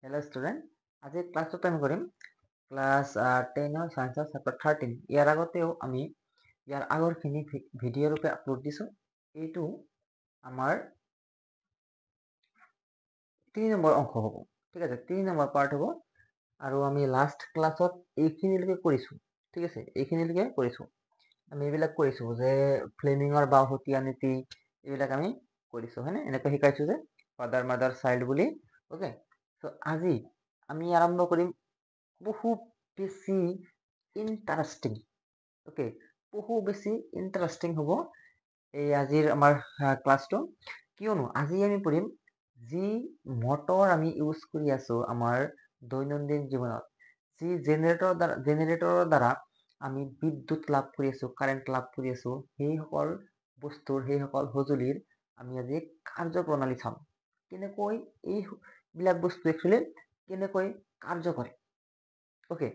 Hello student, আজি ক্লাছটো আমি কৰিম ক্লাছ 10 সায়েন্সৰ চেপ্টাৰ 13 ইয়াৰ আগতেও আমি ইয়াৰ আগৰখিনি ভিডিঅ' ৰূপে আপলোড দিছোঁ। এইটো আমাৰ 3 নম্বৰ অংশ হ'ব। ঠিক আছে, 3 নম্বৰ পাৰ্ট হ'ব আৰু আমি লাষ্ট ক্লাছত এইখিনিলৈকে কৰিছোঁ। ঠিক আছে, এইখিনিলৈকে কৰিছোঁ। আমি এইবিলাক কৰিছোঁ যে ফ্লেমিঙৰ বাওহতীয়া নীতি এইবিলাক আমি কৰিছোঁ, হয়নে? এনেকৈ শিকাইছোঁ যে ফাদাৰ মাদাৰ চাইল্ড বুলি। অ'কে, তো আজি আমি আৰম্ভ কৰিম বহু বেছি ইণ্টাৰেষ্টিং। অ'কে, বহু বেছি ইণ্টাৰেষ্টিং হ'ব এই আজিৰ আমাৰ ক্লাছটো, কিয়নো আজি আমি পঢ়িম যি মটৰ আমি ইউজ কৰি আছোঁ আমাৰ দৈনন্দিন জীৱনত, যি জেনেৰেটৰৰ দ্বাৰা আমি বিদ্যুৎ লাভ কৰি আছোঁ, কাৰেণ্ট লাভ কৰি আছোঁ, সেইসকল বস্তুৰ সেইসকল সঁজুলিৰ আমি আজি কাৰ্যপ্ৰণালী চাম। কেনেকৈ এইবিলাক বস্তু একচুৱেলি কেনেকৈ কাৰ্য কৰে। অ'কে,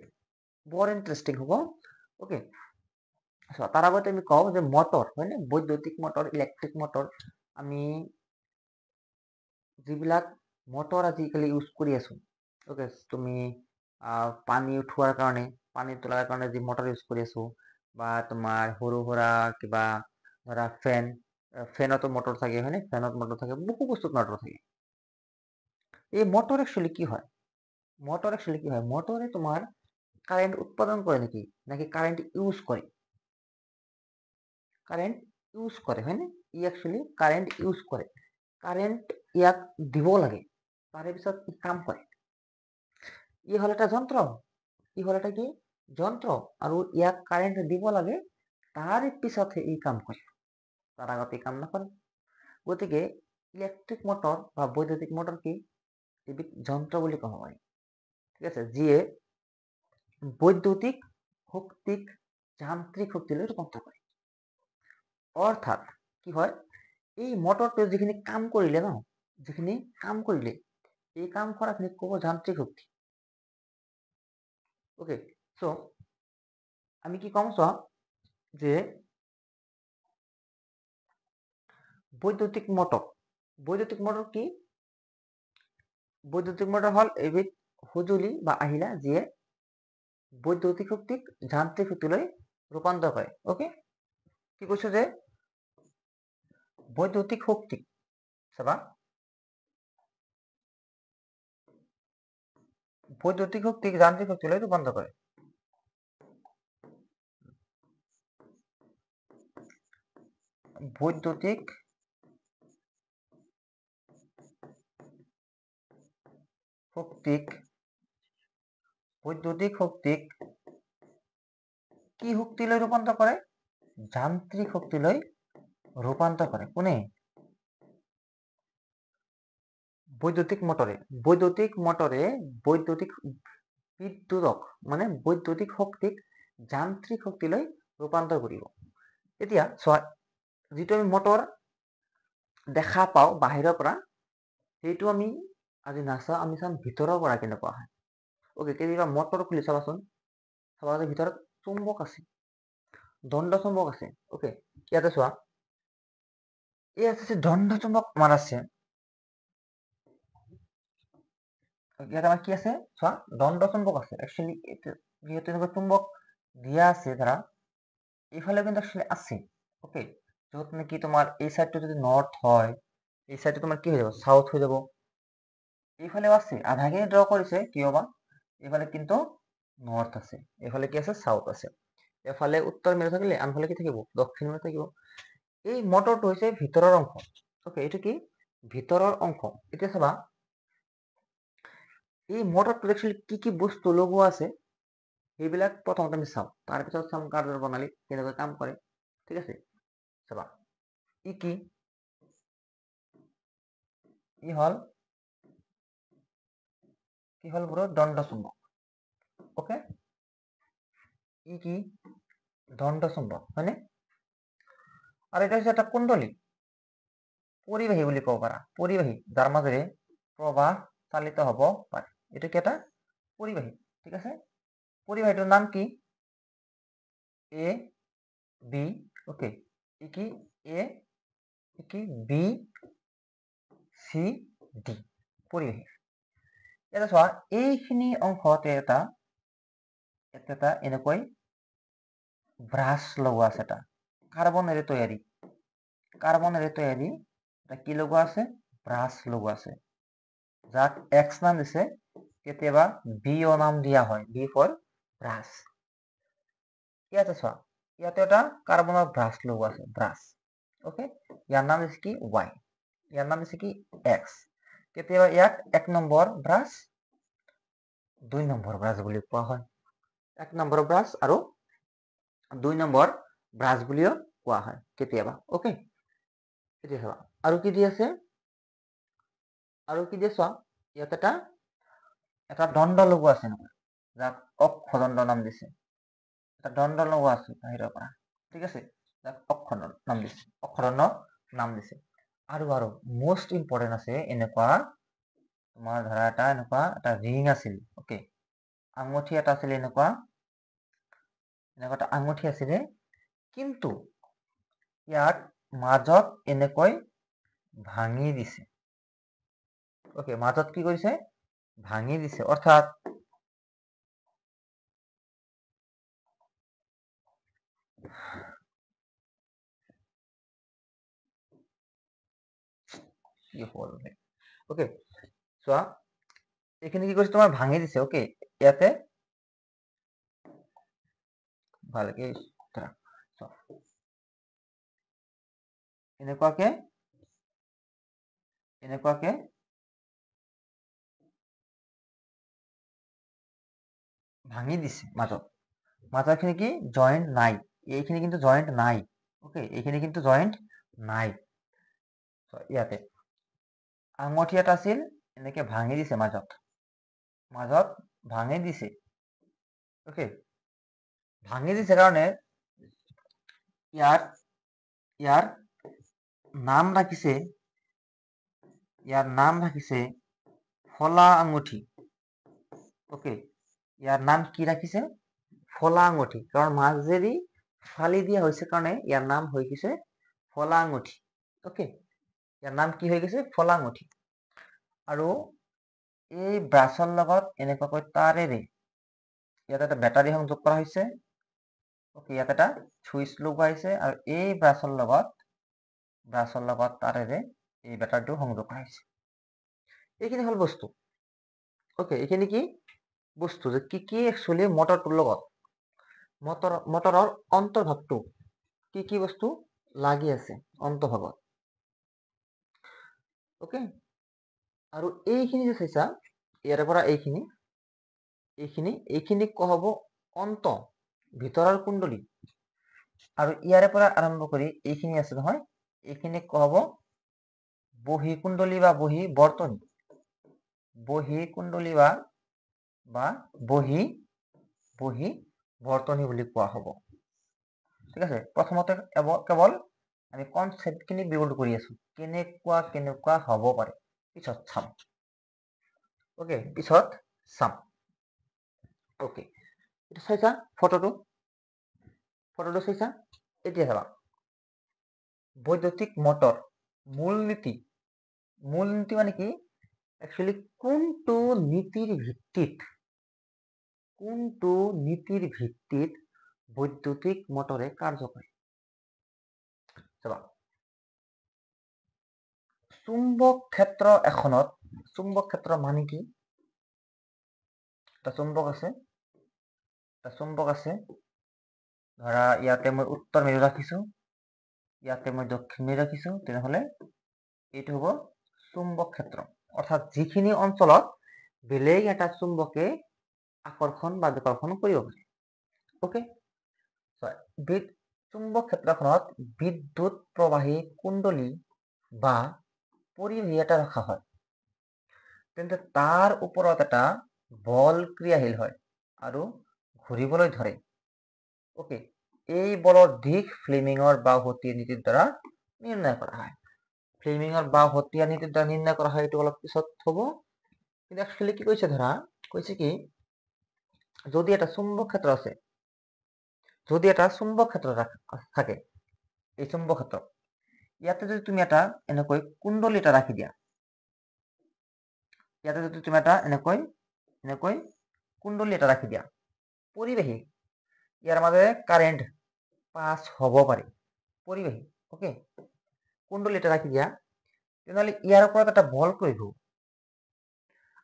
বৰ ইণ্টাৰেষ্টিং হ'ব। অ'কে, তাৰ আগতে আমি কওঁ যে মটৰ, হয়নে? বৈদ্যুতিক মটৰ, ইলেক্ট্ৰিক মটৰ, আমি যিবিলাক মটৰ আজিকালি ইউজ কৰি আছোঁ। অ'কে, তুমি পানী উঠোৱাৰ কাৰণে, পানী তোলাৰ কাৰণে যি মটৰ ইউজ কৰি আছোঁ, বা তোমাৰ সৰু সুৰা কিবা ধৰা ফেনতো মটৰ থাকে, হয়নে? ফেনত মটৰ থাকে, বহু বস্তুত মটৰ থাকে। এই মটৰ একচুৱেলি কি হয়? মটৰে তোমাৰ কাৰেণ্ট উৎপাদন কৰে নাকি কাৰেণ্ট ইউজ কৰে? কাৰেণ্ট ইউজ কৰে, হয়নে? ই একচুৱেলি কাৰেণ্ট ইউজ কৰে। কাৰেণ্ট ইয়াক দিব লাগে, তাৰে পিছত ই কাম কৰে। ই হ'ল এটা যন্ত্ৰ, কি যন্ত্ৰ, আৰু ইয়াক কাৰেণ্ট দিব লাগে, তাৰ পিছতহে ই কাম কৰে, তাৰ আগতে কাম নকৰে। গতিকে ইলেক্ট্ৰিক মটৰ বা বৈদ্যুতিক মটৰ কি? এবিধ যন্ত্ৰ বুলি ক'ব পাৰি। ঠিক আছে, যিয়ে বৈদ্যুতিক শক্তিক যান্ত্ৰিক শক্তিলৈ ৰূপান্তৰ কৰে। অৰ্থাৎ কি হয়, এই মটৰটোৱে যিখিনি কাম কৰিলে এই কাম কৰাখিনিক ক'ব যান্ত্ৰিক শক্তি। অ'কে, চ' আমি কি কম চোৱা, যে বৈদ্যুতিক মটৰ কি? বৈদ্যুতিক মটৰ হ'ল এবিধ সঁজুলি বা আহিলা যিয়ে বৈদ্যুতিক শক্তিক যান্ত্ৰিক শক্তিলৈ ৰূপান্তৰ কৰে। অ'কে, কি কৈছো যে বৈদ্যুতিক শক্তিক চাবা, বৈদ্যুতিক শক্তিক যান্ত্ৰিক শক্তিলৈ ৰূপান্তৰ কৰে। বৈদ্যুতিক শক্তিক কি শক্তিলৈ ৰূপান্তৰ কৰে? যান্ত্ৰিক শক্তিলৈ ৰূপান্তৰ কৰে। কোনে? বৈদ্যুতিক মটৰে বৈদ্যুতিক বিদ্যুতক মানে বৈদ্যুতিক শক্তিক যান্ত্ৰিক শক্তিলৈ ৰূপান্তৰ কৰিব। এতিয়া চোৱা, যিটো আমি মটৰ দেখা পাওঁ বাহিৰৰ পৰা, সেইটো আমি আজি নাচাওঁ, আমি চাম ভিতৰৰ পৰা কেনেকুৱা হয়। অ'কে, কেতিয়াবা মটৰ খুলি চাবাচোন, চাবা যে ভিতৰত চুম্বক আছে, দণ্ড চুম্বক আছে। অ'কে, ইয়াতে চোৱা, এই আছে দণ্ড চুম্বক আমাৰ আছে। ইয়াত আমাৰ কি আছে চোৱা, দণ্ড চুম্বক আছে। একচুৱেলি যিহেতু এনেকুৱা চুম্বক দিয়া আছে, ধৰা এইফালে কিন্তু একচুৱেলি আছে। অ'কে, য'ত নেকি তোমাৰ এই চাইডটো যদি নৰ্থ হয়, এই চাইডটো তোমাৰ কি হৈ যাব? চাউথ হৈ যাব। এইফালেও আছে, আধাখিনি ড্ৰ কৰিছে, কিয় বা? এইফালে কিন্তু নৰ্থ আছে, এইফালে কি আছে? চাউথ আছে। এফালে উত্তৰ মেৰু থাকিলে, আনফালে কি থাকিব? দক্ষিণ মেৰু থাকিব। এই মটৰটো হৈছে ভিতৰৰ অংশ। অ'কে, এইটো কি? ভিতৰৰ অংশ। এতিয়া চাবা, এই মটৰটোত একচুৱেলি কি বস্তু লগোৱা আছে, সেইবিলাক প্ৰথমতে আমি চাওঁ, তাৰপিছত চাম কাৰ্যপ্ৰণালী কেনেকৈ কাম কৰে। ঠিক আছে, চাবা, ই কি? ই হ'ল বোলো দণ্ড চুম্বক। অ'কে, ই কি? দণ্ড চুম্বক, হয়নে? আৰু এটা হৈছে এটা কুণ্ডলী, পৰিবাহী বুলি ক'ব পাৰা, পৰিবাহী, যাৰ মাজেৰে প্ৰবাহ চালিত হ'ব পাৰে। এইটো কি? এটা পৰিবাহী। ঠিক আছে, পৰিবাহীটোৰ নাম কি? A B. অ'কে, ই কি? এ কি? বি চি ডি, পৰিবাহী। ইয়াতে চোৱা এইখিনি অংশতে এটা এনেকৈ ব্ৰাছ লগোৱা আছে, এটা কাৰ্বনেৰে তৈয়াৰী এটা কি লগোৱা আছে, ব্ৰাছ লগোৱা আছে, যাক এক্স নাম দিছে, কেতিয়াবা বিও নাম দিয়া হয়, বি ফৰ ব্ৰাছ। ইয়াতে চোৱা ইয়াতে এটা কাৰ্বনৰ ব্ৰাছ লগোৱা আছে, ব্ৰাছ। ওকে, ইয়াৰ নাম দিছে কি ৱাই, ইয়াৰ নাম দিছে কি এক্স। কেতিয়াবা ইয়াক 1 নম্বৰ ব্ৰাছ, 2 নম্বৰ ব্ৰাছ বুলি কোৱা হয়। 1 নম্বৰ ব্ৰাছ আৰু 2 নম্বৰ ব্ৰাছ বুলিও কোৱা হয় কেতিয়াবা। ওকে, এতিয়া চাবা আৰু কি দি আছে, আৰু কি দিয়ে চোৱা ইয়াত এটা দণ্ড লগোৱা আছে নহয়, যাক অক্ষদণ্ড নাম দিছে, এটা দণ্ড লগোৱা আছে বাহিৰৰ পৰা, ঠিক আছে, যাক অক্ষদণ্ড নাম দিছে। আৰু মোষ্ট ইম্পৰ্টেণ্ট আছে এনেকুৱা, তোমাৰ ধৰা এনেকুৱা এটা ৰিং আছিল। ওকে, আঙুঠি এটা আছিল, এনেকুৱা এটা আঙুঠি আছিলে, কিন্তু ইয়াক মাজত এনেকৈ ভাঙি দিছে। ওকে, মাজত কি কৰিছে, ভাঙি দিছে, অৰ্থাৎ কি হ'ল, ওকে চোৱা এইখিনি কি কৰিছে, তোমাৰ ভাঙি দিছে। ওকে, ইয়াতে ভালকে এনেকুৱাকে ভাঙি দিছে, মাজৰখিনি কি জইন্ট নাই, এইখিনি কিন্তু জইন্ট নাই। ওকে, এইখিনি কিন্তু জইন্ট নাই। ইয়াতে আঙুঠি এটা আছিল, এনেকে ভাঙি দিছে, মাজত ভাঙি দিছে। ওকে, ভাঙি দিছে কাৰণে ইয়াৰ নাম ৰাখিছে ফলা আঙুঠি। ওকে, ইয়াৰ নাম কি ৰাখিছে, ফলা আঙুঠি, কাৰণ মাজেদি ফালি দিয়া হৈছে কাৰণে ইয়াৰ নাম হৈ গৈছে ফলা আঙুঠি। ওকে, ইয়াৰ নাম কি হৈ গৈছে, ফলা আঙুঠি। আৰু এই ব্ৰাছৰ লগত এনেকুৱাকৈ তাৰেৰে ইয়াত এটা বেটাৰী সংযোগ কৰা হৈছে। ওকে, ইয়াত এটা সুইচ লগোৱা হৈছে, আৰু এই ব্ৰাছৰ লগত তাৰেৰে এই বেটাৰীটো সংযোগ কৰা হৈছে। এইখিনি হ'ল বস্তু। ওকে, এইখিনি কি বস্তু, যে কি একচুৱেলি মটৰটোৰ লগত মটৰৰ অন্তৰ্ভাগটো কি বস্তু লাগি আছে অন্তৰ্ভাগত। ওকে, আৰু এইখিনি যে চাইছা, ইয়াৰে পৰা এইখিনিক কোৱা হ'ব অন্ত, ভিতৰৰ কুণ্ডলী। আৰু ইয়াৰে পৰা আৰম্ভ কৰি এইখিনি আছে নহয়, এইখিনিক কোৱা হ'ব বহি কুণ্ডলী বা বহি বৰ্তনী, বা বহি বৰ্তনী বুলি কোৱা হ'ব। ঠিক আছে, প্ৰথমতে কেৱল আমি কনচেপ্টখিনি বিল্ড কৰি আছো, কেনেকুৱা হ'ব পাৰে, পিছত চাম। ওকে, পিছত চাম। ওকে, এটা চাইছা ফটোটো চাইছা। এতিয়া চাবা বৈদ্যুতিক মটৰ মূলনীতি মানে কি, একচুৱেলি কোনটো নীতিৰ ভিত্তিত বৈদ্যুতিক মটৰে কাৰ্য কৰে। চাবা, চুম্বক ক্ষেত্ৰ এখনত, চুম্বক ক্ষেত্ৰ মানে কি, এটা চুম্বক আছে, ধৰা ইয়াতে মই উত্তৰ মেৰু ৰাখিছো, ইয়াতে মই দক্ষিণ মেৰু ৰাখিছো, তেনেহলে এইটো হ'ব চুম্বক ক্ষেত্ৰ। অৰ্থাৎ যিখিনি অঞ্চলত বেলেগ এটা চুম্বকে আকৰ্ষণ বা বিকৰ্ষণ কৰিব পাৰে। ওকে, চুম্বক ক্ষেত্ৰখনত বিদ্যুৎ প্ৰবাহী কুণ্ডলী বা পৰিবাহী এটা ৰখা হয়, তেন্তে তাৰ ওপৰত এটা বল ক্ৰিয়াশীল হয় আৰু ঘূৰিবলৈ ধৰে। ওকে, এই বলৰ দিশ ফ্লেমিঙৰ বাওহতীয়া নীতিৰ দ্বাৰা নিৰ্ণয় কৰা হয়। ফ্লেমিঙৰ বাওহতীয়া নীতিৰ দ্বাৰা নিৰ্ণয় কৰা হয়, এইটো অলপ পিছত হ'ব। কিন্তু একচুৱেলি কি কৈছে, ধৰা কৈছে কি, যদি এটা চুম্বক ক্ষেত্ৰ আছে, থাকে, এই চুম্বক ক্ষেত্ৰ, ইয়াতে যদি তুমি এটা এনেকৈ কুণ্ডলী এটা ৰাখি দিয়া, ইয়াতে যদি তুমি এটা এনেকৈ কুণ্ডলী এটা ৰাখি দিয়া, পৰিৱেশী, ইয়াৰ মাজেৰে কাৰেণ্ট পাছ হ'ব পাৰে, পৰিৱেশী, অ'কে, কুণ্ডলী এটা ৰাখি দিয়া, তেনেহ'লে ইয়াৰ ওপৰত এটা বল প্ৰয়োগ হ'ব,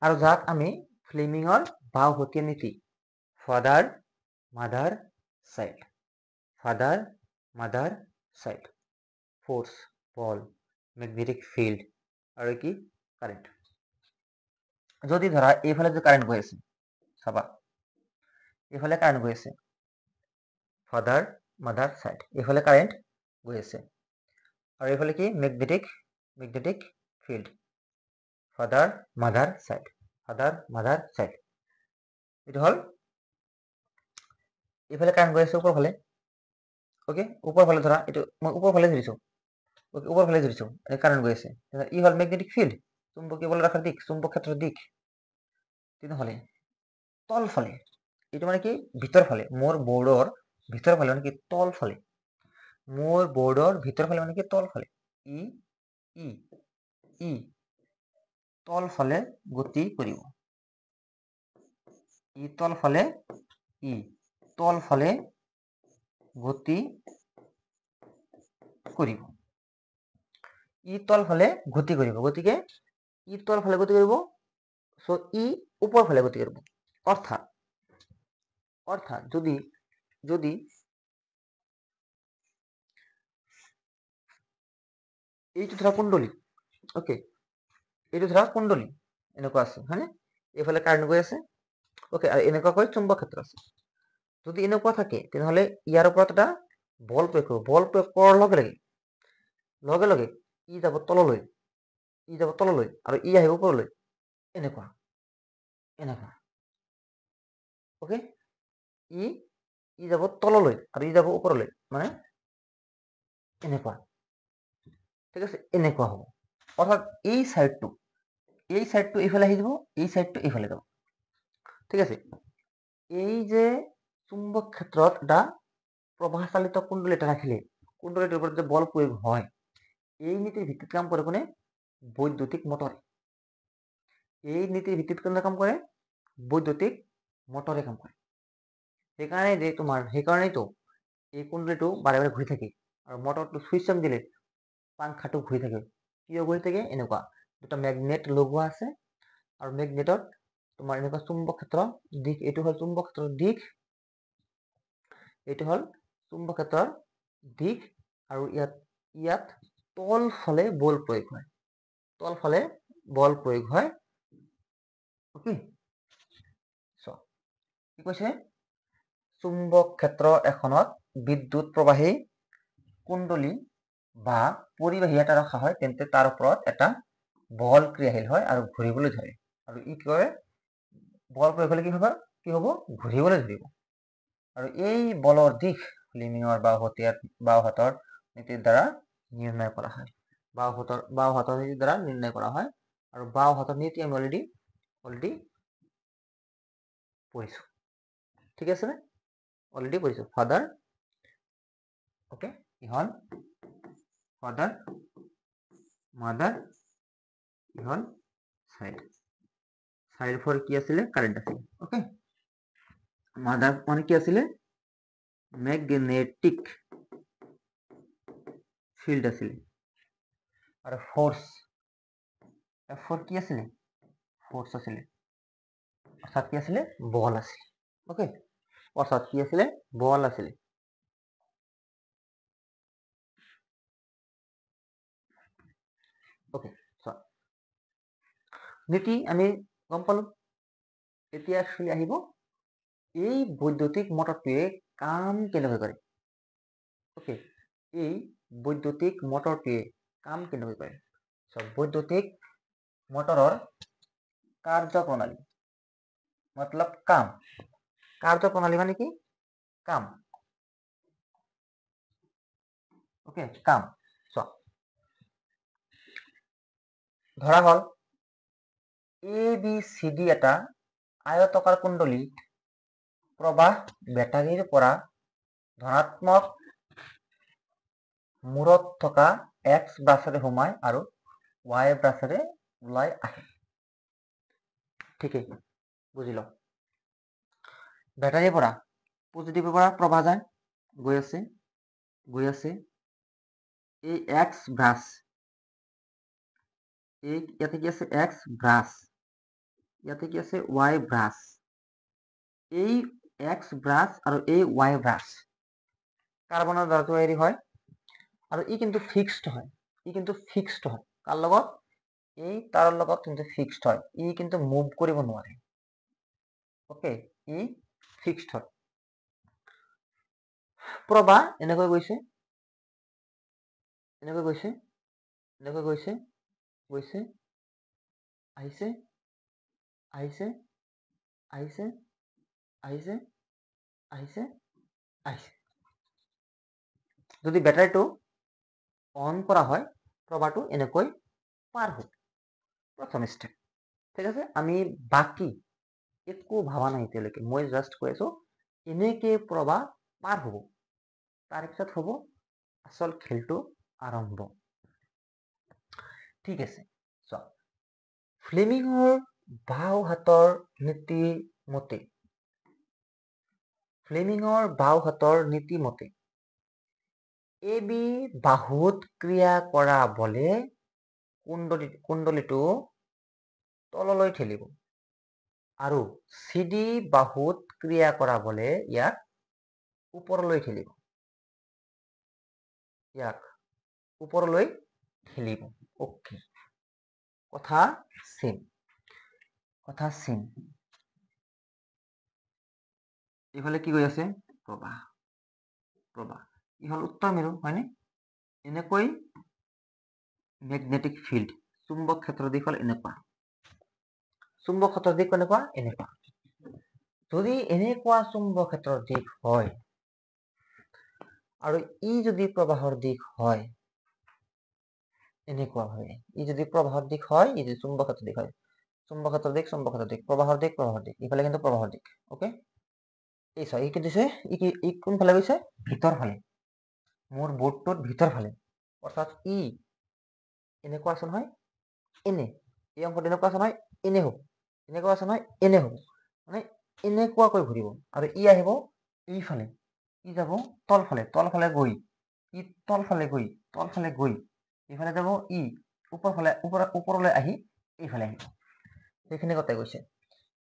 আৰু যাক আমি ফ্লেমিঙৰ বাওহতীয়া নীতি, father mother child, father mother child, force, বল, মেগনেটিক ফিল্ড আৰু কি কাৰেণ্ট। যদি ধৰা এইফালে যে কাৰেণ্ট গৈ আছে, চাবা এইফালে কাৰেণ্ট গৈ আছে, ফাদাৰ মাদাৰ চাইল্ড, এইফালে কাৰেণ্ট গৈ আছে, আৰু এইফালে কি magnetic field, father mother child, father mother child. এইটো হ'ল এইফালে কাৰেণ্ট গৈ আছে ওপৰ ফালে, অ'কে, ওপৰ ফালে ধৰা এইটো মই ওপৰ ফালে ধৰিছো, অ'কে, ওপৰ ফালে ধৰিছো, কাৰেণ্ট গৈ আছে, ই হ'ল মেগনেটিক ফিল্ড, চুম্বকীয় বল ৰাখাৰ দিশ, চুম্বক ক্ষেত্ৰৰ দিশ। তেনেহ'লে তলফালে, এইটো মানে কি ভিতৰ ফালে, মোৰ বৰ্ডৰ ভিতৰ ফালে মানে কি তল ফালে, মোৰ বৰ্ডৰ ভিতৰ ফালে মানে কি তল ফালে, ই তল ফালে গতি কৰিব, ই তল ফালে গতি কৰিব, গতিকে ই তল ফালে গতি কৰিব, চ' ই ওপৰ ফালে গতি কৰিব, অৰ্থাৎ যদি এইটো ধৰা কুণ্ডলী, অ'কে, এইটো ধৰা কুণ্ডলী এনেকুৱা আছে, হয়নে, এইফালে কাৰেণ্ট গৈ আছে, অ'কে, আৰু এনেকুৱাকৈ চুম্বক ক্ষেত্ৰ আছে। যদি এনেকুৱা থাকে তেনেহ'লে ইয়াৰ ওপৰত এটা বল প্ৰয়োগ কৰিব, বল প্ৰয়োগ কৰাৰ লগে লগে ই যাব তললৈ, আৰু ই আহিব ওপৰলৈ, এনেকুৱা, অ'কে, ই যাব তললৈ আৰু ই যাব ওপৰলৈ, মানে এনেকুৱা, ঠিক আছে, এনেকুৱা হ'ব। অৰ্থাৎ এই চাইডটো এইফালে আহি যাব, এই চাইডটো এইফালে যাব, ঠিক আছে। এই যে চুম্বক ক্ষেত্ৰত এটা প্ৰবাহচালিত কুণ্ডলী এটা ৰাখিলে, কুণ্ডলীটোৰ ওপৰত যে বল প্ৰয়োগ হয়, এই নীতিৰ ভিত্তিত কাম কৰে কোনে? বৈদ্যুতিক মটৰে। এই নীতিৰ ভিত্তিত কোনে কাম কৰে? বৈদ্যুতিক মটৰে কাম কৰে। সেইকাৰণেতো এই কুণ্ডলীটো বাৰে বাৰে ঘূৰি থাকে, আৰু মটৰটো চুইচ অন দিলে পাংখাটো ঘূৰি থাকে। কিয় ঘূৰি থাকে? এনেকুৱা দুটা মেগনেট লগোৱা আছে, আৰু মেগনেটত তোমাৰ এনেকুৱা চুম্বক ক্ষেত্ৰ দিশ, এইটো হ'ল চুম্বক ক্ষেত্ৰৰ দিশ, আৰু ইয়াত তল ফালে বল প্ৰয়োগ হয়, অ'কে, কি কৈছে? চুম্বক ক্ষেত্ৰ এখনত বিদ্যুৎ প্ৰবাহী কুণ্ডলী বা পৰিবাহী এটা ৰখা হয়, তেন্তে তাৰ ওপৰত এটা বল ক্ৰিয়াশীল হয় আৰু ঘূৰিবলৈ ধৰে, আৰু ই কি কৰে? বল প্ৰয়োগ হ'লে কি হ'ব? ঘূৰিবলৈ ধৰিব, আৰু এই বলৰ দিশ ফ্লেমিঙৰ বাওহাতৰ নীতিৰ দ্বাৰা নিৰ্ণয় কৰা হয়, বাওহাতৰ নীতিৰ দ্বাৰা নিৰ্ণয় কৰা হয়, আৰু বাওহাতৰ নীতি আমি অলৰেডি পঢ়িছো, ঠিক আছে নে? অলৰেডি পঢ়িছো, ফাদাৰ, অ'কে, ইহল ফাদাৰ মাদাৰ, ইহল চাইল্ড ফৰ কি আছিলে? কাৰেণ্ট আছিলে, অ'কে, মাদাৰ মানে কি আছিলে? মেগনেটিক ফিল্ড আছিলে, আৰু ফ'ৰ্চ, ফৰ কি আছিলে? ফ'ৰ্চ আছিলে, অৰ্থাৎ কি আছিলে? বল আছিলে, অ'কে, অৰ্থাৎ কি আছিলে? বল আছিলে। অ'কে, নীতি আমি গম পালো। এতিয়া actually আহিব এই বৈদ্যুতিক মটৰটোৱে কাম কেনেকৈ কৰে, অ'কে, এই বৈদ্যুতিক মটৰটোৱে কাম কেনেকৈ কৰে। বৈদ্যুতিক মটৰৰ কাৰ্যপ্ৰণালী মতলব কাম, কাৰ্যপ্ৰণালী মানে কি? কাম, অ'কে, কাম। ধৰা হ'ল ABCD এটা আয়তকাৰ কুণ্ডলীত প্ৰবাহ বেটাৰীৰ পৰা ধনাত্মক মূৰত থকা X ব্ৰাছেৰে সোমাই আৰু Y ব্ৰাছেৰে ওলাই আহে। ঠিকেই বুজি লওক বেটাৰীৰ পৰা পজিটিভৰ পৰা প্ৰবাহ যায় গৈ আছে এই এক্স ব্ৰাছ এই ইয়াতে কি আছে এক্স ব্ৰাছ ইয়াতে কি আছে ৱাই ব্ৰাছ এই এক্স ব্ৰাছ আৰু এই ৱাই ব্ৰাছ কাৰ্বনৰ দ্বাৰা তৈয়াৰী হয় আৰু ই কিন্তু ফিক্সড হয় কাৰ লগত এই তাৰৰ লগত কিন্তু ফিক্সড হয় ই কিন্তু মুভ কৰিব নোৱাৰে ওকে ই ফিক্সড হয় প্ৰবাহ এনেকৈ গৈছে আহিছে যদি বেটাৰীটো অন কৰা হয় প্ৰবাহটো এনেকৈ পাৰ হ'ব প্ৰথম স্টেপ ঠিক আছে আমি বাকি একো ভাবা নাই এতিয়ালৈকে মই জাষ্ট কৈ আছো এনেকে প্ৰবাহ পাৰ হ'ব তাৰপিছত হ'ব আচল খেলটো আৰম্ভ ঠিক আছে চোৱা ফ্লেমিঙৰ বাওঁ হাতৰ নীতি মতে এ বি বাহুত ক্ৰিয়া কৰা বলে কুণ্ডলীটো তললৈ ঠেলিব আৰু CD বাহুত ক্ৰিয়া কৰা বলে ইয়াক ওপৰলৈ ঠেলিব ওকে কথা সেম এইফালে কি গৈ আছে প্ৰবাহ ই হল উত্তৰ মেৰু হয়নে এনেকৈ মেগনেটিক ফিল্ড চুম্বক ক্ষেত্ৰৰ দিশ হল এনেকুৱা যদি এনেকুৱা চুম্বক ক্ষেত্ৰৰ দিশ হয় আৰু ই যদি প্ৰবাহৰ দিশ হয় এনেকুৱা হয় ই যদি প্ৰবাহৰ দিশ হয় ই যদি চুম্বক ক্ষেত্ৰৰ দিশ হয় চুম্বক ক্ষেত্ৰৰ দিশ প্ৰবাহৰ দিশ ইফালে কিন্তু প্ৰবাহৰ দিশ ওকে এই চাই কি দিছে ই কোনফালে গৈছে ভিতৰ ফালে মোৰ বোৰ্ডটোৰ ভিতৰ ফালে অৰ্থাৎ ই এনেকুৱা আছে নহয় এনে এই অংশটো এনেকুৱা আছে নহয় এনে হ'ব এনেকুৱা আছে নহয় এনে হ'ব মানে এনেকুৱাকৈ ঘূৰিব আৰু ই আহিব এইফালে ই যাব তলফালে গৈ এইফালে যাব ই ওপৰলৈ আহি এইফালে আহিব সেইখিনি কথাই কৈছে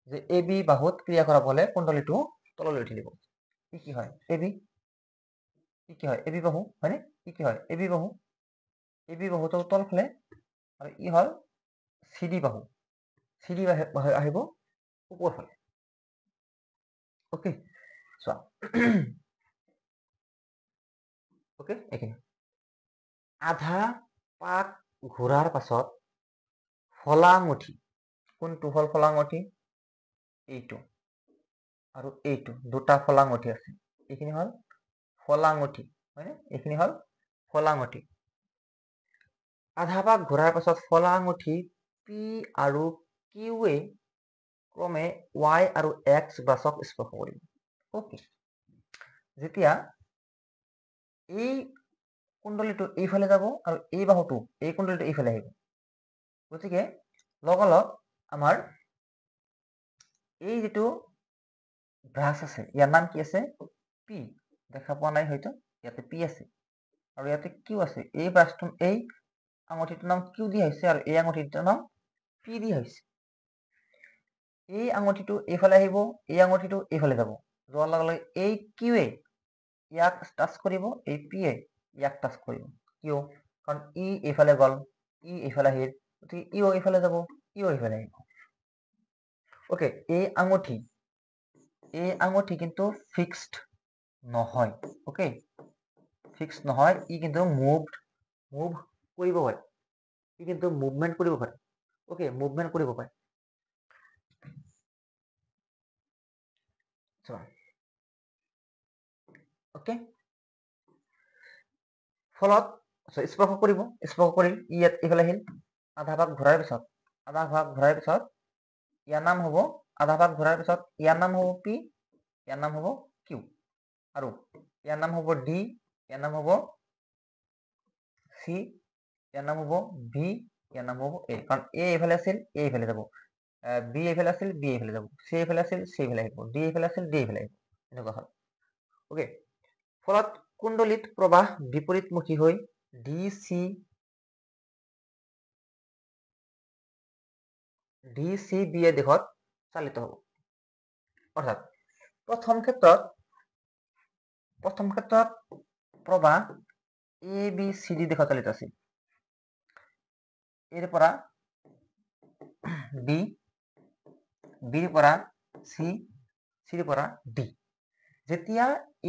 যে এ বি বাহুত ক্ৰিয়া কৰা বলে কুণ্ডলীটো তললৈ ঠেলিব ই কি হয় এ বি বাহু হয়নে ই কি হয় এ বি বাহুটো তলফালে আৰু ই হল CD বাহু আহিব ওপৰফালে ওকে চোৱা ওকে এইখিনি আধা পাক ঘূৰাৰ পাছত ফলাঙঠি কোনটো হল ফলাঙঠি এইটো আৰু এইটো দুটা ফলাঙঠি আছে এইখিনি হল ফলাঙঠি হয়নে এইখিনি হল ফলাঙঠি আধা পাক ঘূৰাৰ পাছত ফলাঙঠি পি আৰু কিউৱে ক্ৰমে y আৰু x বাছক স্পৰ্শ কৰিব ওকে যেতিয়া এই কুণ্ডলীটো এইফালে যাব আৰু এই বাহুটো এই কুণ্ডলীটো এইফালে আহিব গতিকে লগালগ আমাৰ এই যেটো ব্ৰাছ আছে ইয়াৰ নাম কি আছে পি দেখা পোৱা নাই হয়তো ইয়াতে পি আছে আৰু ইয়াতে কিউ আছে এই ব্ৰাছটো এই আঙুঠিটোৰ নাম কিউ দিয়া হৈছে আৰু এই আঙুঠিটোৰ নাম পি দিয়া হৈছে এই আঙুঠিটো এইফালে আহিব এই আঙুঠিটো এইফালে যাব যোৱাৰ লগে লগে এই কিউৱে ইয়াক টাচ কৰিব এই পিয়ে ইয়াক টাচ কৰিব কিয় কাৰণ ই এইফালে গল ই এইফালে আহিল গতিকে ইও এইফালে যাব ইও এইফালে আহিব ওকে এই আঙুঠি কিন্তু ফিক্সড নহয় ওকে ফিক্সড নহয় ই কিন্তু মুভ কৰিব পাৰে ই কিন্তু মুভমেন্ট কৰিব পাৰে ওকে মুভমেন্ট কৰিব পাৰে ওকে ফলত স্পৰ্শ কৰিল ই ইয়াত এইফালে আহিল আধা ভাগ ঘূৰাৰ পিছত ইয়াৰ নাম হ'ব আধা ভাগ ঘূৰাৰ পিছত ইয়াৰ নাম হ'ব পি ইয়াৰ নাম হ'ব কিউ আৰু ইয়াৰ নাম হ'ব ডি ইয়াৰ নাম হ'ব চি ইয়াৰ নাম হ'ব ভি ইয়াৰ নাম হ'ব এ কাৰণ এ এইফালে আছিল এ এইফালে যাব বি এইফালে আছিল বি এইফালে যাব, চি এইফালে আছিল চি এইফালে আহিব, ডি এইফালে আছিল ডি এইফালে আহিব, এনেকুৱা হ'ল। ওকে, ফলত কুণ্ডলীত প্ৰবাহ বিপৰীতমুখী হৈ ডি চি বি এ দিশত চালিত হ'ব। অৰ্থাৎ প্ৰথম ক্ষেত্ৰত প্ৰবাহ এ বি চি ডি দিশত চালিত আছিল। এৰ পৰা বি, বিৰ পৰা চি, চিৰ পৰা ডি। যেতিয়া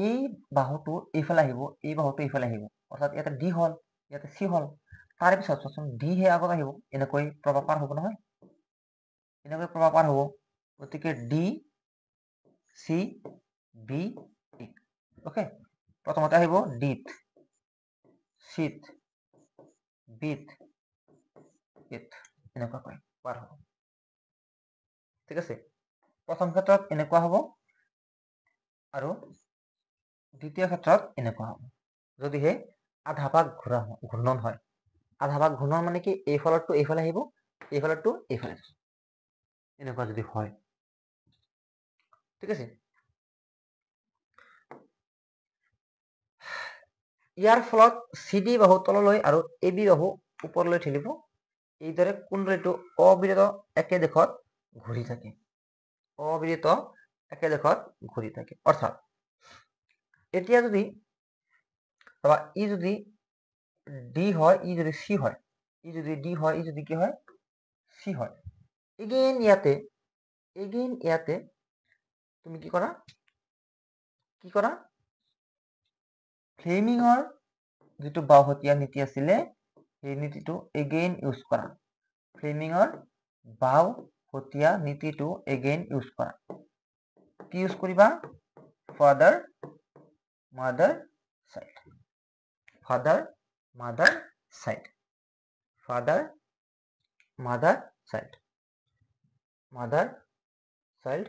এই বাহুটো এইফালে আহিব, এই বাহুটো এইফালে আহিব, অৰ্থাৎ ইয়াতে ডি হ'ল, ইয়াতে চি হ'ল, তাৰ পিছত চোৱাচোন ডি হে আগত আহিব, এনেকৈ প্ৰবাহ পাৰ হ'ব নহয়, এনেকৈ প্ৰবাহ পাৰ হ'ব। গতিকে D C B E. Okay, প্ৰথমতে আহিব ডিত, চিত, বিত, ইত, এনেকুৱাকৈ পাৰ হ'ব। ঠিক আছে, প্ৰথম ক্ষেত্ৰত এনেকুৱা হ'ব আৰু দ্বিতীয় ক্ষেত্ৰত এনেকুৱা হ'ব, যদিহে আধা ভাগ ঘূৰ্ণন হয়। আধা ভাগ ঘূৰ্ণন মানে কি, এইফালৰটো এইফালে আহিব, এইফালৰটো এইফালে, এনেকুৱা যদি হয়। ঠিক আছে, ইয়াৰ ফলত চি ডি বাহু তললৈ আৰু এ বি বাহু ওপৰলৈ ঠেলিব। এইদৰে কুণ্ডলীটো অবিৰত একে দিশত ঘূৰি থাকে, অবিৰত একে দিশত ঘূৰি থাকে। অৰ্থাৎ এতিয়া যদি ই যদি ডি হয়, ই যদি চি হয়, ই যদি ডি হয়, ই যদি কি হয়, চি হয়, এগেইন ইয়াতে তুমি কি কৰা, ফ্লেমিঙৰ যিটো বাওহতীয়া নীতি আছিলে, সেই নীতিটো এগেইন ইউজ কৰা। ফ্লেমিঙৰ বাওহতীয়া নীতিটো এগেইন ইউজ কৰা। কি ইউজ কৰিবা? Father mother child, father mother child, father mother child, mother child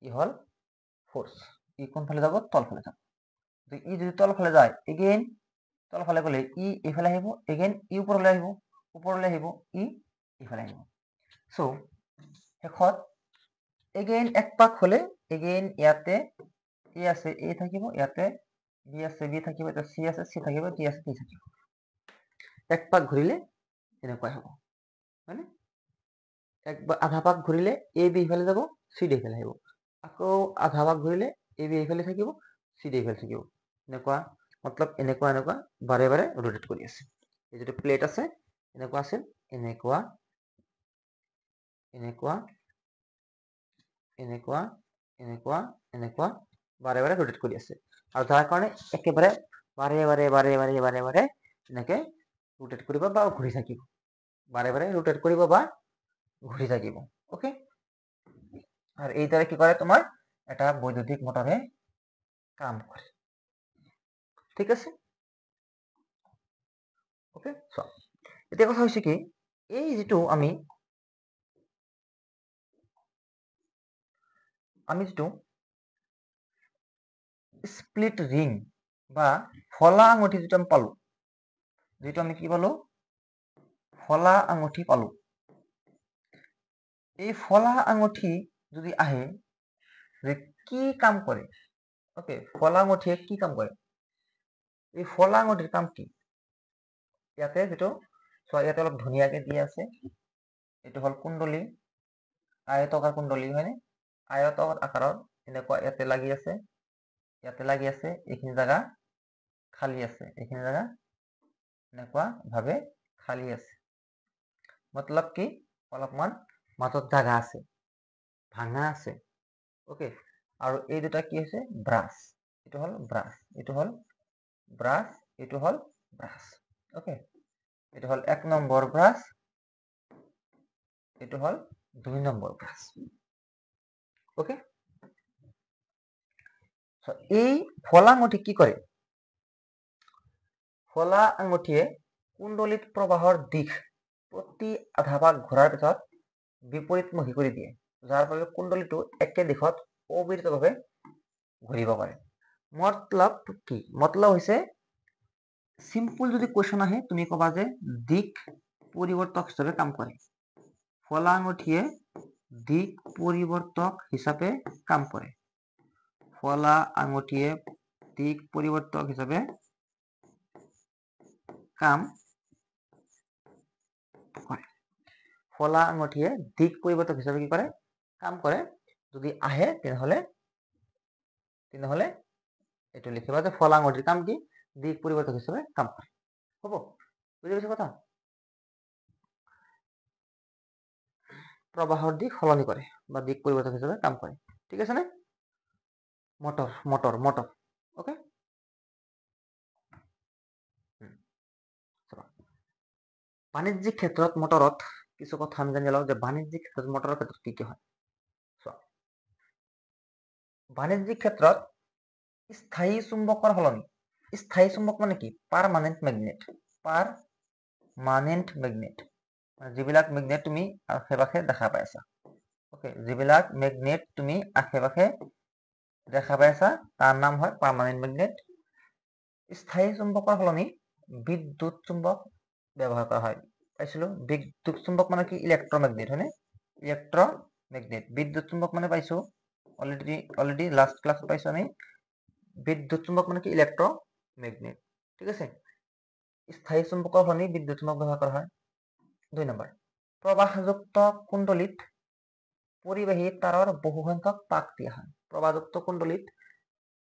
ই হ'ল ফ'ৰ্চ। ই কোনফালে যাব? তলফালে যাব। ই যদি তলফালে যায়, এগেইন তলফালে গ'লে ই এইফালে আহিব, এগেইন ই ওপৰলৈ আহিব, ই এইফালে আহিব। চ' শেষত এগেইন এক পাক হ'লে এগেইন ইয়াতে এ আছে, এ থাকিব, ইয়াতে বি আছে, বি থাকিব, ইয়াতে চি আছে, চি থাকিব, টি আছে, টি থাকিব। এক পাক ঘূৰিলে এনেকুৱাই হ'ব, হয়নে? আধা পাক ঘূৰিলে এ বি ইফালে যাব, চি ডি ইফালে আহিব। আকৌ আধা পাক ঘূৰিলে এ বি এইফালে থাকিব, চি ডি এইফালে থাকিব। এনেকুৱা মতলব এনেকুৱা বাৰে বাৰে ৰোটেট কৰি আছে। এই যিটো প্লেট আছে, এনেকুৱা আছিল, এনেকুৱা বাৰে বাৰে ৰোটেট কৰি আছে। আৰু তাৰ কাৰণে একেবাৰে বাৰে বাৰে এনেকে ৰোটেট কৰিব বা ঘূৰি থাকিব, বাৰে বাৰে ৰোটেট কৰিব বা ঘূৰি থাকিব। ওকে, আৰ এইদৰে কি কৰে, তোমাৰ এটা বৈদ্যুতিক মটৰে কাম কৰে। ঠিক আছে, ওকে। এতিয়া কথা হৈছে কি, এই যিটো আমি যিটো স্প্লিট রিং বা ফলা আঙুঠি যিটো আমি পালো, কি পালো, ফলা আঙুঠি পালো। এই ফলা আঙুঠি যদি আহে যে কি কাম করে, ওকে, ফলা আঙুঠিয়ে কি কাম করে, এই ফলা আঙুঠিৰ কাম কি, ইয়াতে যেটো ইয়াতে অলপ ধুনীয়াকে দিয়া আছে, এইটো হল কুণ্ডলী, আয়তকাৰ কুণ্ডলী, হয়নে? আয়তকাৰ আকাৰৰ এনেকুৱা ইয়াতে লাগি আছে, এইখিনি জাগা খালী আছে, এইখিনি জাগা এনেকুৱা ভাবে খালী আছে। মতলব কি, অলপমান মাজত জাগা আছে, ভাঙা আছে। ওকে, আৰু এই দুটা কি আছে, ব্ৰাছ। এইটো হল ব্ৰাছ, এইটো হল ব্ৰাছ, এইটো হল ব্ৰাছ। ওকে, এইটো হল 1 নম্বৰ ব্ৰাছ, এইটো হল 2 নম্বৰ ব্ৰাছ। ওকে, এই ফলা আঙুঠি কি কৰে, ফলা আঙুঠিয়ে কুণ্ডলীত প্ৰবাহৰ দিশ প্ৰতি আধা ভাগ ঘূৰাৰ পিছত বিপৰীতমুখী কৰি দিয়ে, যাৰ ফলত কুণ্ডলীটো একে দিশত অবিৰতভাৱে ঘূৰিব পাৰে। মতলব কি, মতলব হৈছে সিম্পল যদি কোৱেশ্চন আহে তুমি কবা যে দিক পৰিৱৰ্তক হিচাপে কাম কৰে। ফলা আঙুঠিয়ে দিক পরিবর্তক হিসাবে কাম করে। ফলা আঙুঠিয়ে দিক পরিবর্তক হিসাবে কাম করে। ফলা আঙুঠিয়ে দিক পরিবর্তক হিসাবে কি করে কাম করে। যদি আহে তেনেহলে এইটো লিখিবা যে ফলা আঙুঠিৰ কাম কি দিক পৰিবৰ্তক হিসাবে কাম কৰে। হব বুঝি পাইছা কথা। প্ৰবাহৰ দিক সলনি কৰে বা দিক পৰিবৰ্তক হিসাবে কাম কৰে। ঠিক আছে নে? Motor motor motor okay. বাণিজ্যিক ক্ষেত্ৰত মটৰত কিছু কথা আমি জানি লওঁ যে বাণিজ্যিক ক্ষেত্ৰত মটৰৰ ক্ষেত্ৰত কি কি হয়। বাণিজ্যিক ক্ষেত্ৰত স্থায়ী চুম্বকৰ সলনি, স্থায়ী চুম্বক মানে কি পাৰমানেন্ট মেগনেট, পাৰমানেন্ট মেগনেট যিবিলাক মেগনেট তুমি আশে পাশে দেখা পাই আছা। ওকে, যিবিলাক মেগনেট তুমি আশে পাশে দেখা পাই আছা তাৰ নাম হয় পাৰমানেন্ট মেগনেট। স্থায়ী চুম্বকৰ সলনি বিদ্যুৎ চুম্বক ব্যৱহাৰ কৰা হয়। পাইছিলো বিদ্যুৎ চুম্বক মানে কি ইলেক্ট্ৰমেগনেট হয়নে, ইলেক্ট্ৰমেগনেট। বিদ্যুৎ চুম্বক মানে পাইছো অলৰেডি লাষ্ট ক্লাছ পাইছো আমি বিদ্যুৎ চুম্বক মানে কি ইলেক্ট্ৰমেগনেট। ঠিক আছে, স্থায়ী চুম্বকৰ সলনি বিদ্যুৎ চুম্বক ব্যৱহাৰ কৰা হয়। 2 নম্বৰ, প্ৰবাহযুক্ত কুণ্ডলীত পৰিবাহী তাৰৰ বহুসংখ্যক পাক দিয়া হয়। প্ৰবাহযুক্ত কুণ্ডলীত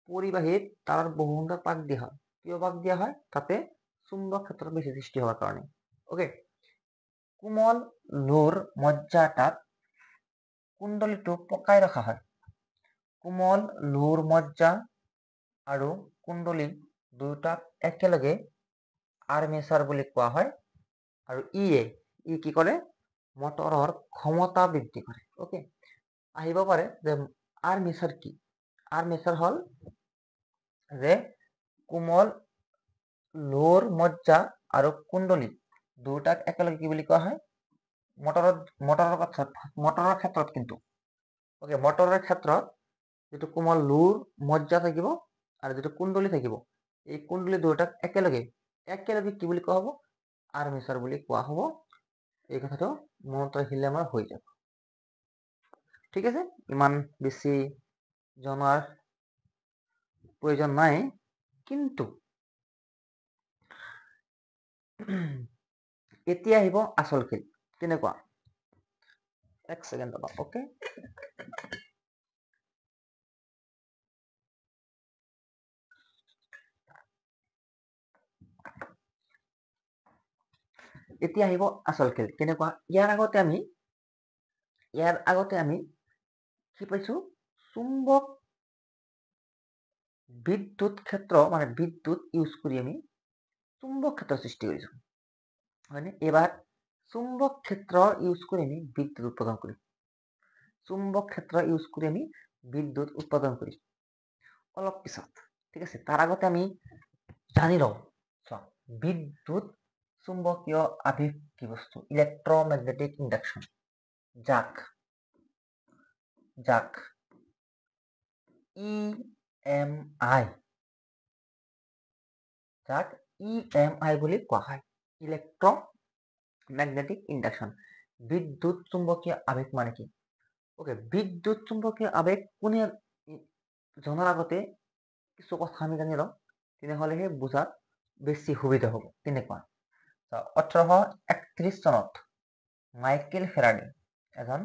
পৰিবাহী তাৰৰ বহুসংখ্যক পাক দিয়া হয়। কিয় পাক দিয়া হয়? তাতে চুম্বক ক্ষেত্র বেশি সৃষ্টি হওয়ার কারণে। ওকে, কোমল লোৰ মজ্জা এটাত কুণ্ডলীটো পকাই ৰখা হয়। কোমল লোৰ মজ্জা আৰু কুণ্ডলী দুয়োটাক একেলগে আৰ্মেচাৰ বুলি কোৱা হয়। আৰু ই কি কৰে মটৰৰ ক্ষমতা বৃদ্ধি কৰে। ওকে, আহিব পাৰে যে আৰ্মেচাৰ কি? আৰ্মেচাৰ হল যে কোমল লোৰ মজ্জা আৰু কুণ্ডলী দুটাক একেলগে কি বুলি কোৱা হয় মটৰৰ ক্ষেত্ৰত কিন্তু ওকে মটৰৰ ক্ষেত্ৰত যেটো কোমল লোৰ মজ্জা থাকিব আৰু যেটো কুণ্ডলী থাকিব, এই কুণ্ডলী দুটাক একেলগে কি বুলি কোৱা হ'ব আৰ্মেচাৰ বুলি কোৱা হ'ব। এই কথাটো মনত ৰাখিলে আমাৰ হৈ যাব। ঠিক আছে, ইমান বেছি জনাৰ প্ৰয়োজন নাই, কিন্তু এতিয়া আহিব আচল খেল। কেনেকুৱা? এক ছেকেণ্ড ৰবা। ওকে, এতিয়া আহিব আচল খেল। কেনেকুৱা? ইয়াৰ আগতে আমি কি পাইছো চুম্বক বিদ্যুৎ ক্ষেত্ৰ মানে বিদ্যুৎ ইউজ কৰি আমি চুম্বক ক্ষেত্ৰ সৃষ্টি কৰিছো হয়নে। এবাৰ চুম্বক ক্ষেত্ৰ ইউজ কৰি আমি বিদ্যুৎ উৎপাদন কৰি। চুম্বক ক্ষেত্ৰ ইউজ কৰি আমি বিদ্যুৎ উৎপাদন কৰি অলপ পিছত। ঠিক আছে, তাৰ আগতে আমি জানি লওঁ বিদ্যুৎ চুম্বকীয় আবেশ কি বস্তু। ইলেক্ট্ৰমেগনেটিক ইন্ডাকশন, যাক EMI বুলি কোৱা হয়। ইলেক্ট্ৰমেগনেটিক ইন্ডাকশন, বিদ্যুৎ চুম্বকীয় আবেশ মানে কি? ওকে, বিদ্যুৎ চুম্বকীয় আবেশ কোনে জনাৰ আগতে কিছু কথা আমি জানি লওঁ, তেনেহলেহে বুজাত বেছি সুবিধা হ'ব। তেনেকুৱা 1831 চনত মাইকেল ফেৰাডে এজন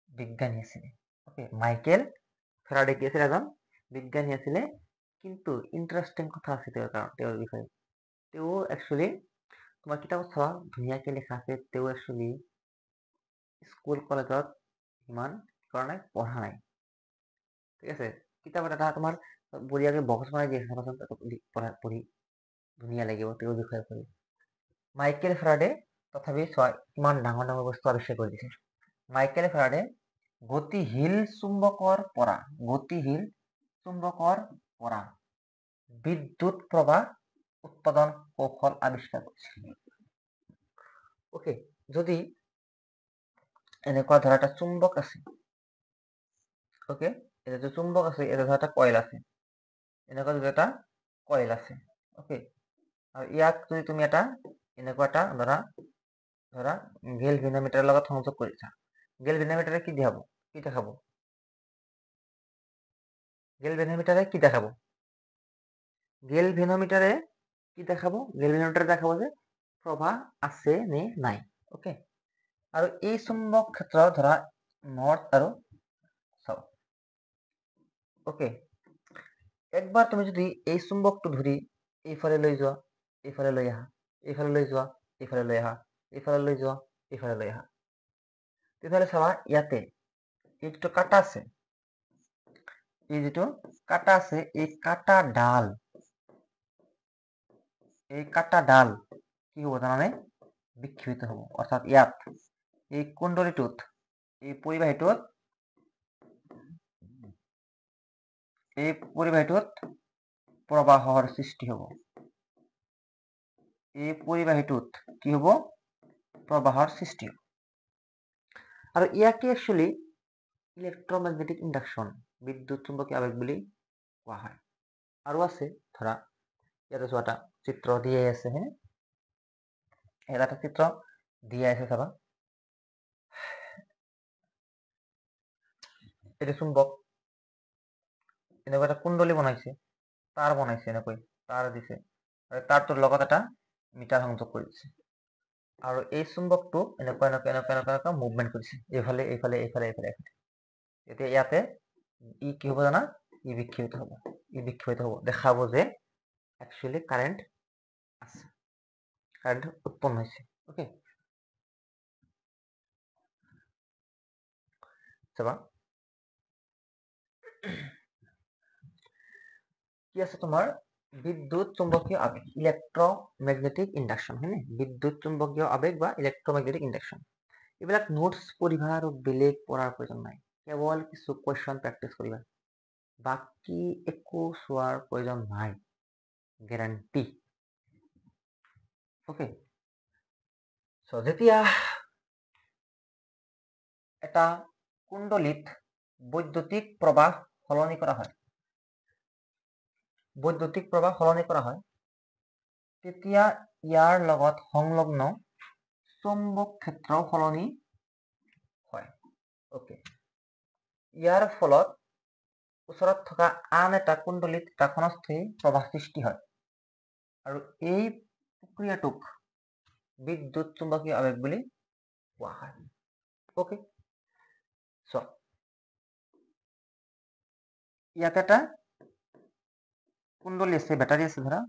বিজ্ঞানী আছিলে। ওকে, মাইকেল ফেৰাডে কি আছিল? এজন বিজ্ঞানী আছিলে। কিন্তু ইন্টাৰেষ্টিং কথা আছে তেওঁৰ বিষয়ে। তেওঁ একচুৱেলি তোমাৰ কিতাপত চাবা ধুনীয়াকে লিখা আছে, তেওঁ একচুৱেলি স্কুল কলেজত ইমান কাৰণে পঢ়া নাই। ঠিক আছে, কিতাপত এটা তোমাৰ বঢ়িয়াকে বক্স বনাই দিয়ে চাবাচোন, পঢ়ি ধুনীয়া লাগিব তেওঁৰ বিষয়ে পঢ়ি। মাইকেল ফেৰাডে তথাপি কিমান ডাঙৰ ডাঙৰ বস্তু আৱিষ্কাৰ কৰি দিছে। মাইকেল ফেৰাডে গতিশীল চুম্বকৰ পৰা বিদ্যুৎ প্ৰবাহ উৎপাদন কৌশল আৱিষ্কাৰ কৰিছিল। ওকে, যদি এনেকুৱা ধৰা এটা চুম্বক আছে, ওকে এটা চুম্বক আছে, এটা ধৰা এটা কইল আছে, এনেকুৱা যদি এটা কইল আছে, ওকে, আৰু ইয়াক যদি তুমি এটা এনেকুৱা এটা ধৰা গেলভেনোমিটাৰৰ লগত সংযোগ কৰিছা। গ্যালভেনোমিটারে কি দেখাবো, কি দেখাবো? গ্যালভেনোমিটারে কি দেখাবো? গ্যালভেনোমিটারে কি দেখাবো? গ্যালভেনোমিটারে দেখাবো যে প্রবাহ আছে নে নাই। ওকে, আৰু এই চুম্বক ক্ষেত্ৰ ধৰা নৰ্থ আৰু সাউথ। ওকে, একবাৰ তুমি যদি এই চুম্বকটো ধৰি এইফালে লৈ যোৱা, এইফালে লৈ আহা, এইফালে লৈ যোৱা, এইফালে লৈ আহা, এইফালে লৈ যোৱা, এইফালে লৈ আহা, তেতিয়াহ'লে চাবা ইয়াতে এই যিটো কাটা আছে, এই যিটো কাটা আছে, এই কাটা ডাল কি হ'ব জানানে? বিক্ষিপ্ত হ'ব। অৰ্থাৎ ইয়াত এই কুণ্ডলীটোত, এই পৰিবাহীটোত প্ৰবাহৰ সৃষ্টি হ'ব। এই পৰিবাহীটোত কি হ'ব? প্ৰবাহৰ সৃষ্টি হ'ব। আৰু ইয়াকে একচুৱেলি ইলেক্ট্ৰমেগনেটিক ইণ্ডাকশ্যন, বিদ্যুৎ চুম্বকীয় আবেগ বুলি কোৱা হয়। আৰু আছে ধৰা ইয়াতে চোৱা এটা চিত্ৰ দিয়াই আছে, হে এটা চিত্ৰ দিয়াই আছে, চাবা এইটো চুম্বক, এনেকুৱা এটা কুণ্ডলী বনাইছে, তাৰ বনাইছে, এনেকৈ তাৰ দিছে, আৰু তাৰটোৰ লগত এটা মিটাৰ সংযোগ কৰি দিছে, আৰু এই চুম্বকটো এনেকুৱা এনেকুৱা এনেকুৱা এনেকুৱা এনেকুৱা মুভমেণ্ট কৰিছে, এইফালে এইফালে এইফালে এইফালে এইফালে। এতিয়া ইয়াতে ই কি হ'ব জানা? ই বিক্ষিপ্ত হ'ব, দেখাব যে একচুৱেলি কাৰেণ্ট আছে, কাৰেণ্ট উৎপন্ন হৈছে। ওকে, চাবা কি আছে তোমাৰ? বিদ্যুৎ চুম্বকীয় আবেগ, ইলেক্ট্ৰমেগনেটিক ইণ্ডাকশ্যন, হয়নে? বিদ্যুৎ চুম্বকীয় আবেগ বা ইলেক্ট্ৰমেগনেটিক ইণ্ডাকশ্যন, এইবিলাক নোটছ পঢ়িবা আৰু বেলেগ পঢ়াৰ প্ৰয়োজন নাই, কেৱল কিছু কুৱেশ্যন প্ৰেক্টিছ কৰিবা, বাকী একো চোৱাৰ প্ৰয়োজন নাই, গেৰাণ্টি। ওকে, যেতিয়া এটা কুণ্ডলীত বৈদ্যুতিক প্ৰবাহ সলনি কৰা হয়, তেতিয়া ইয়াৰ লগত সংলগ্ন চুম্বক ক্ষেত্ৰও সলনি হয়। ওকে, ইয়াৰ ফলত ওচৰত থকা আন এটা কুণ্ডলীত এটা ক্ষণস্থায়ী প্ৰবাহ সৃষ্টি হয়, আৰু এই প্ৰক্ৰিয়াটোক বিদ্যুৎ চুম্বকীয় আবেগ বুলি কোৱা হয়। ওকে, চ ইয়াতে এটা কুণ্ডলী আছে, বেটাৰী আছে, ধৰা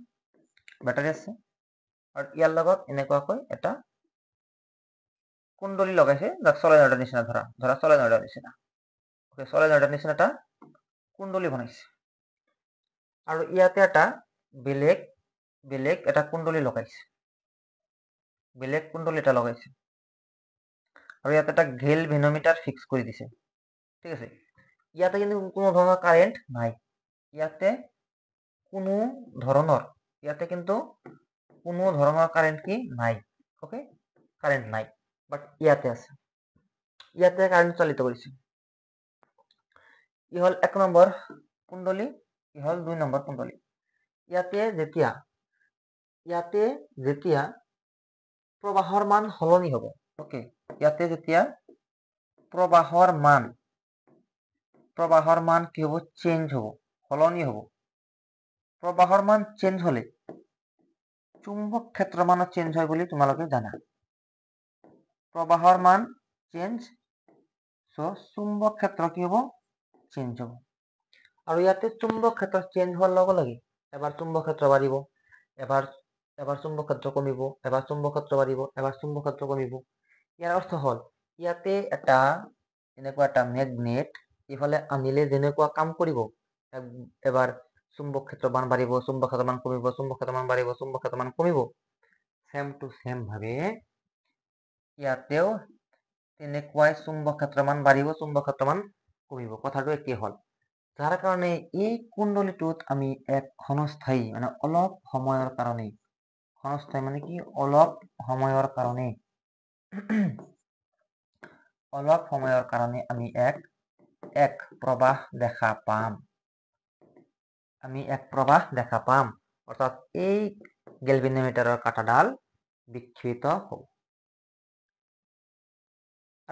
বেটাৰী আছে, আৰু ইয়াৰ লগত এনেকুৱাকৈ এটা কুণ্ডলী লগাইছে, যাক চলেনয়ডৰ নিচিনা, ধৰা চলেনয়ডৰ নিচিনা। ওকে, চলেনয়ডৰ নিচিনা এটা কুণ্ডলী বনাইছে, আৰু ইয়াতে এটা বেলেগ এটা কুণ্ডলী লগাইছে, আৰু ইয়াতে এটা গ্যালভেনোমিটাৰ ফিক্স কৰি দিছে। ঠিক আছে, ইয়াতে কিন্তু কোনো ধৰণৰ কাৰেণ্ট নাই, ইয়াতে কিন্তু কোনো ধৰণৰ কাৰেণ্ট কি নাই। ওকে, কাৰেণ্ট নাই, বাট ইয়াতে আছে, ইয়াতে কাৰেণ্ট চালিত কৰিছে। ই হল 1 নম্বৰ কুণ্ডলী, ই হল 2 নম্বৰ কুণ্ডলী। ইয়াতে যেতিয়া প্ৰবাহৰ মান সলনি হ'ব, ওকে, ইয়াতে যেতিয়া প্ৰবাহৰ মান কি হ'ব? চেঞ্জ হ'ব, সলনি হ'ব। প্ৰবাহৰ মান চেঞ্জ হলে চুম্বক ক্ষেত্ৰ মানো চেঞ্জ হয় বুলি তোমালোকে জানা। প্ৰবাহৰ মান চেঞ্জ, চুম্বক ক্ষেত্ৰ কি হ'ব? চেঞ্জ হ'ব। আৰু ইয়াতে চুম্বক ক্ষেত্ৰ চেঞ্জ হোৱাৰ লগে লগে এবাৰ চুম্বক ক্ষেত্ৰ বাঢ়িব, এবাৰ চুম্বক ক্ষেত্ৰ কমিব, এবাৰ চুম্বক ক্ষেত্ৰ বাঢ়িব, এবাৰ চুম্বক ক্ষেত্ৰ কমিব। ইয়াৰ অৰ্থ হ'ল ইয়াতে এনেকুৱা এটা মেগনেট ইফালে আনিলে যেনেকুৱা কাম কৰিব, এবাৰ চুম্বক ক্ষেত্ৰ মান বাঢ়িব, চুম্বক ক্ষেত্ৰ মান কমিব, চুম্বক ক্ষেত্ৰ মান বাঢ়িব, চুম্বক ক্ষেত্ৰ মান কমিব, সেম টু সেম ভাৱে ইয়াতেও তেনেকুৱাই চুম্বক ক্ষেত্ৰ মান বাঢ়িব, চুম্বক ক্ষেত্ৰ মান কমিব, কথাটো একেই হ'ল। যাৰ কাৰণে এই কুণ্ডলীটোত আমি এক ক্ষণস্থায়ী মানে অলপ সময়ৰ কাৰণে, ক্ষণস্থায়ী মানে কি? অলপ সময়ৰ কাৰণে আমি এক প্ৰবাহ দেখা পাম। অৰ্থাৎ এই গ্যালভেনোমিটাৰৰ কাঁটাডাল বিক্ষিপ্ত হ'ব।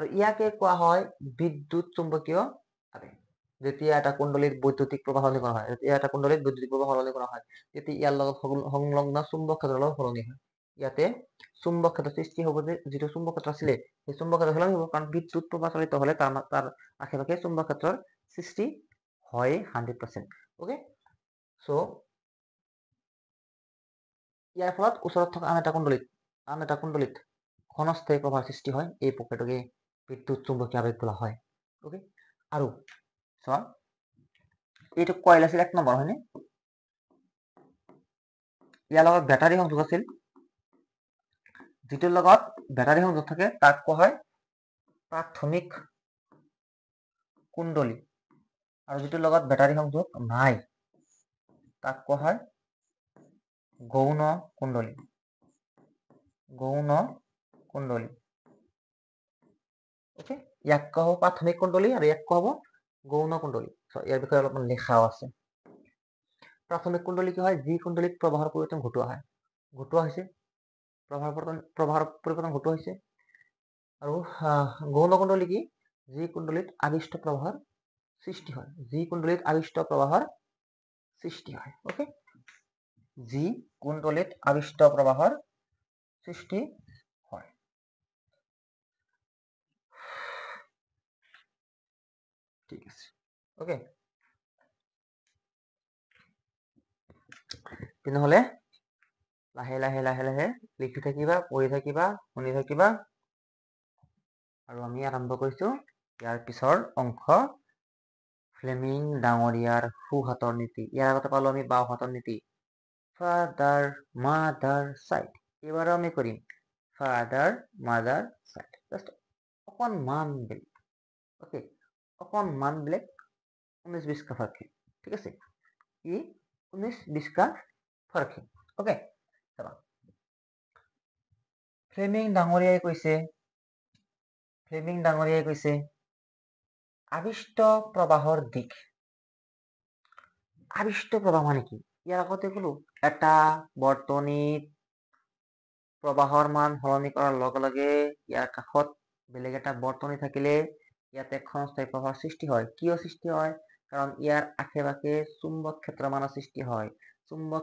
আৰু ইয়াকে কোৱা হয় বিদ্যুৎ চুম্বকীয় আবেগ। যেতিয়া এটা কুণ্ডলীত বৈদ্যুতিক প্ৰবাহ সলনি কৰা হয়, তেতিয়া ইয়াৰ লগত সংলগ্ন চুম্বক ক্ষেত্ৰৰ লগত সলনি হয়। ইয়াতে চুম্বক ক্ষেত্ৰ সৃষ্টি হ'ব, যে যিটো চুম্বক ক্ষেত্ৰ আছিলে সেই চুম্বক ক্ষেত্ৰ সলনি হ'ব, কাৰণ বিদ্যুৎ প্ৰবাহ চালিত হ'লে তাৰ আশে পাশে চুম্বক ক্ষেত্ৰৰ সৃষ্টি হয় 100%। অ'কে, চ' ইয়াৰ ফলত ওচৰত থকা আন এটা কুণ্ডলীত ঘনস্থায়ী প্ৰবাহৰ সৃষ্টি হয়। এই প্ৰক্ৰিয়াটোকে বিদ্যুৎ চুম্বকীয় আবেগ বোলা হয়। অ'কে, আৰু চোৱা এইটো কইল আছিল 1 নম্বৰ, হয়নে? ইয়াৰ লগত বেটাৰী সংযোগ আছিল, যিটোৰ লগত বেটাৰী সংযোগ থাকে তাক কোৱা হয় প্ৰাথমিক কুণ্ডলী, আৰু যিটোৰ লগত বেটাৰী সংযোগ নাই তাক কোৱা হয় গৌণ কুণ্ডলী। ওকে, ইয়াক কোৱা হ'ব প্ৰাথমিক কুণ্ডলী আৰু ইয়াক কোৱা হ'ব গৌণ কুণ্ডলী। ইয়াৰ বিষয়ে অলপমান লিখাও আছে। প্ৰাথমিক কুণ্ডলী কি হয়? যি কুণ্ডলীত প্ৰবাহৰ পৰিৱৰ্তন ঘটোৱা হৈছে, প্ৰবাহৰ পৰিৱৰ্তন ঘটোৱা হৈছে। আৰু গৌণ কুণ্ডলী কি? যি কুণ্ডলীত আবিষ্ট প্ৰবাহৰ সৃষ্টি হয়, ওকে, যি কুণ্ডলীত আবিষ্ট প্ৰবাহৰ সৃষ্টি হয়। ঠিক আছে, ওকে, তেনেহ'লে লাহে লাহে লিখি থাকিবা, পঢ়ি থাকিবা, শুনি থাকিবা, আৰু আমি আৰম্ভ কৰিছো ইয়াৰ পিছৰ অংশ, ফ্লেমিং ডাঙৰীয়াৰ সোঁহাতৰ নীতি। ইয়াৰ আগতে পালো আমি বাওঁহাতৰ নীতি, ফাদাৰ মাদাৰ চাইড। এইবাৰো আমি কৰিম ফাদাৰ মাদাৰ চাইড, জাষ্ট অকণমান বেলেগ। ওকে, অকণমান বেলেগ, 19-20 का फर्क है। ঠিক আছে, ই 19-20 का फर्क है। ओके, চলো। ফ্লেমিং ডাঙৰীয়াই কৈছে আবিষ্ট প্ৰবাহৰ দিশ। আবিষ্ট প্ৰবাহ মানে কি? ইয়াৰ আগতে ক'লো এটা বৰ্তনীত প্ৰবাহৰ মান সলনি কৰাৰ লগে লগে ইয়াৰ কাষত বেলেগ এটা বৰ্তনী থাকিলে ইয়াতে ক্ষণস্থায়ী প্ৰবাহৰ সৃষ্টি হয়। কিয় সৃষ্টি হয়? কাৰণ ইয়াৰ আশে পাশে চুম্বক ক্ষেত্ৰৰ মানৰ সৃষ্টি হয়। চুম্বক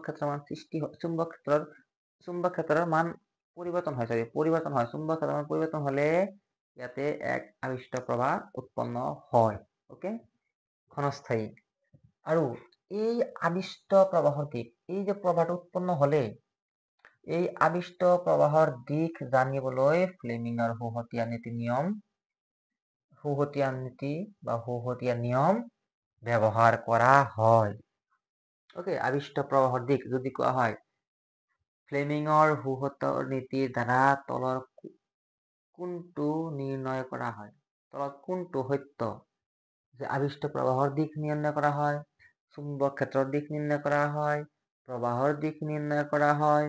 ক্ষেত্ৰৰ মান পৰিৱৰ্তন হয়। চুম্বক ক্ষেত্ৰৰ মান পৰিৱৰ্তন হ'লে ইয়াতে এক আবিষ্ট প্ৰবাহ উৎপন্ন হয়। ওকে, ক্ষণস্থায়ী। আৰু এই আবিষ্ট প্ৰবাহৰ দিশ, এই যে প্ৰবাহটো উৎপন্ন হ'লে এই আবিষ্ট প্ৰবাহৰ দিশ জানিবলৈ ফ্লেমিঙৰ শেহতীয়া নিয়ম ব্যৱহাৰ কৰা হয়। ওকে, আবিষ্ট প্ৰবাহৰ দিশ যদি কোৱা হয় ফ্লেমিঙৰ শেহতীয়া নীতিৰ দ্বাৰা তলৰ কোনটো নিৰ্ণয় কৰা হয়? তলত কোনটো সত্য? যে আবিষ্ট প্ৰবাহৰ দিশ নিৰ্ণয় কৰা হয়, চুম্বক ক্ষেত্ৰৰ দিশ নিৰ্ণয় কৰা হয়, প্ৰবাহৰ দিশ নিৰ্ণয় কৰা হয়,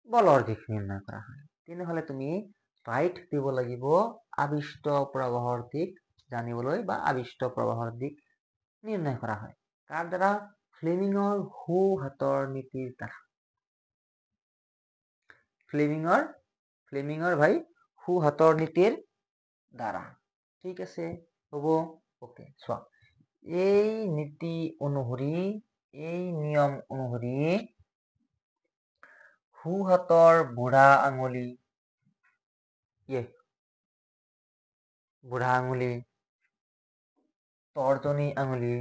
বলৰ দিশ নিৰ্ণয় কৰা হয়। তেনেহ'লে তুমি ৰাইট দিব লাগিব আবিষ্ট প্ৰবাহৰ দিশ জানিবলৈ, বা আবিষ্ট প্ৰবাহৰ দিশ নিৰ্ণয় কৰা হয় কাৰ দ্বাৰা? ফ্লেমিঙৰ সোঁহাতৰ নীতিৰ দ্বাৰা। ফ্লেমিঙৰ ভাই সোঁহাতৰ নীতিৰ দ্বাৰা। ঠিক আছে, হ'ব। ওকে, চোৱা, এই নিয়ম অনুসৰি সোঁহাতৰ বুঢ়া আঙুলি, তৰ্জনী আঙুলি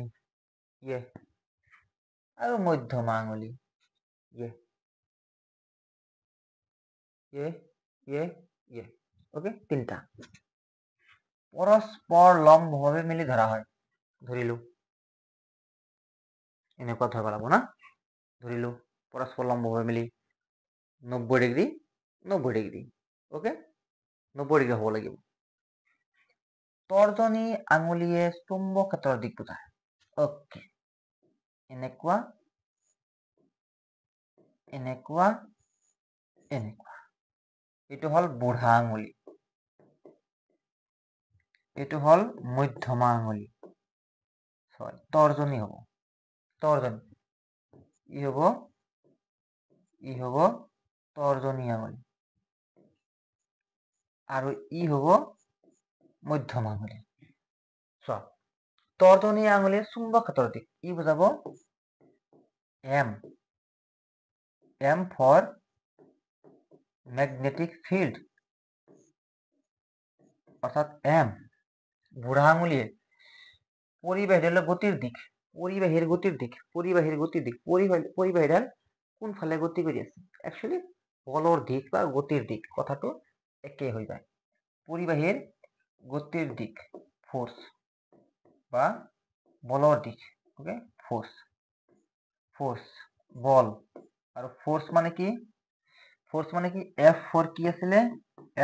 আৰু মধ্যমা আঙুলি ওকে, তিনিটা পৰস্পৰ লম্বভাৱে মিলি ধৰা হয়। ধৰিলো এনেকুৱা ধৰিব লাগিব না। ধৰিলো পৰস্পৰ লম্বভাৱে মিলি 90 ডিগ্ৰী। ওকে, 90 ডিগ্ৰী হ'ব লাগিব। তৰ্জনী আঙুলিয়ে চুম্বক ক্ষেত্ৰৰ দিশ বুজায়। ওকে, এনেকুৱা এইটো হ'ল বুঢ়া আঙুলি, এইটো হ'ল মধ্যমা আঙুলি, তৰ্জনী হ'ব। ই হ'ব তৰ্জনী আঙুলি, আৰু ই হ'ব মধ্যমা আঙুলি। চোৱা, তৰ্জনী আঙুলিৰ চুম্বক ক্ষেত্ৰৰ দিশ ই বুজাব M, M for magnetic field, অৰ্থাৎ এম। বুঢ়া আঙুলিয়ে পৰিবাহীডালৰ গতিৰ দিশ, পৰিবাহীৰ গতিৰ দিশ, পৰিবাহীৰ গতিৰ দিশ, পৰিবাহীডাল কোনফালে গতি কৰি আছে। একচুৱেলি বলৰ দিশ বা গতিৰ দিশ কথাটো একেই হৈ যায়। পৰিবাহীৰ গতিৰ দিশ ফোৰ্স বা বলৰ দিশ, ওকে, ফোৰ্স, ফোৰ্স বল। আৰু ফোৰ্স মানে কি, ফোৰ্স মানে কি, এফ ফৰ কি আছিলে,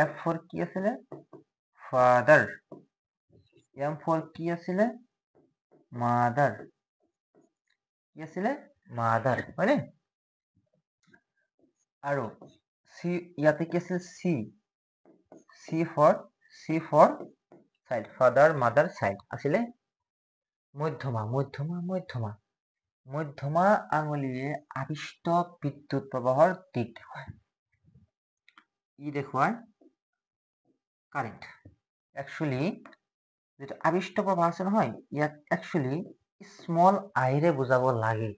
এফ ফৰ কি আছিলে, ফাদাৰ, এম ফৰ কি আছিলে, মাদাৰ, কি আছিলে, মাদাৰ, হয়নে। আৰু সি ইয়াতে কি আছিল, C, C for child, father mother child আছিলে মধ্যমা, মধ্যমা, মধ্যমা। মধ্যমা আঙুলিয়ে আবিষ্ট বিদ্যুৎ প্ৰবাহৰ দিশ দেখুৱায়। ই দেখুৱায় কাৰেণ্ট। একচুৱেলি যেটা আবিষ্ট প্ৰবাহ আছে নহয়, ইয়াক একচুৱেলি স্মল আইৰে বুজাব লাগে,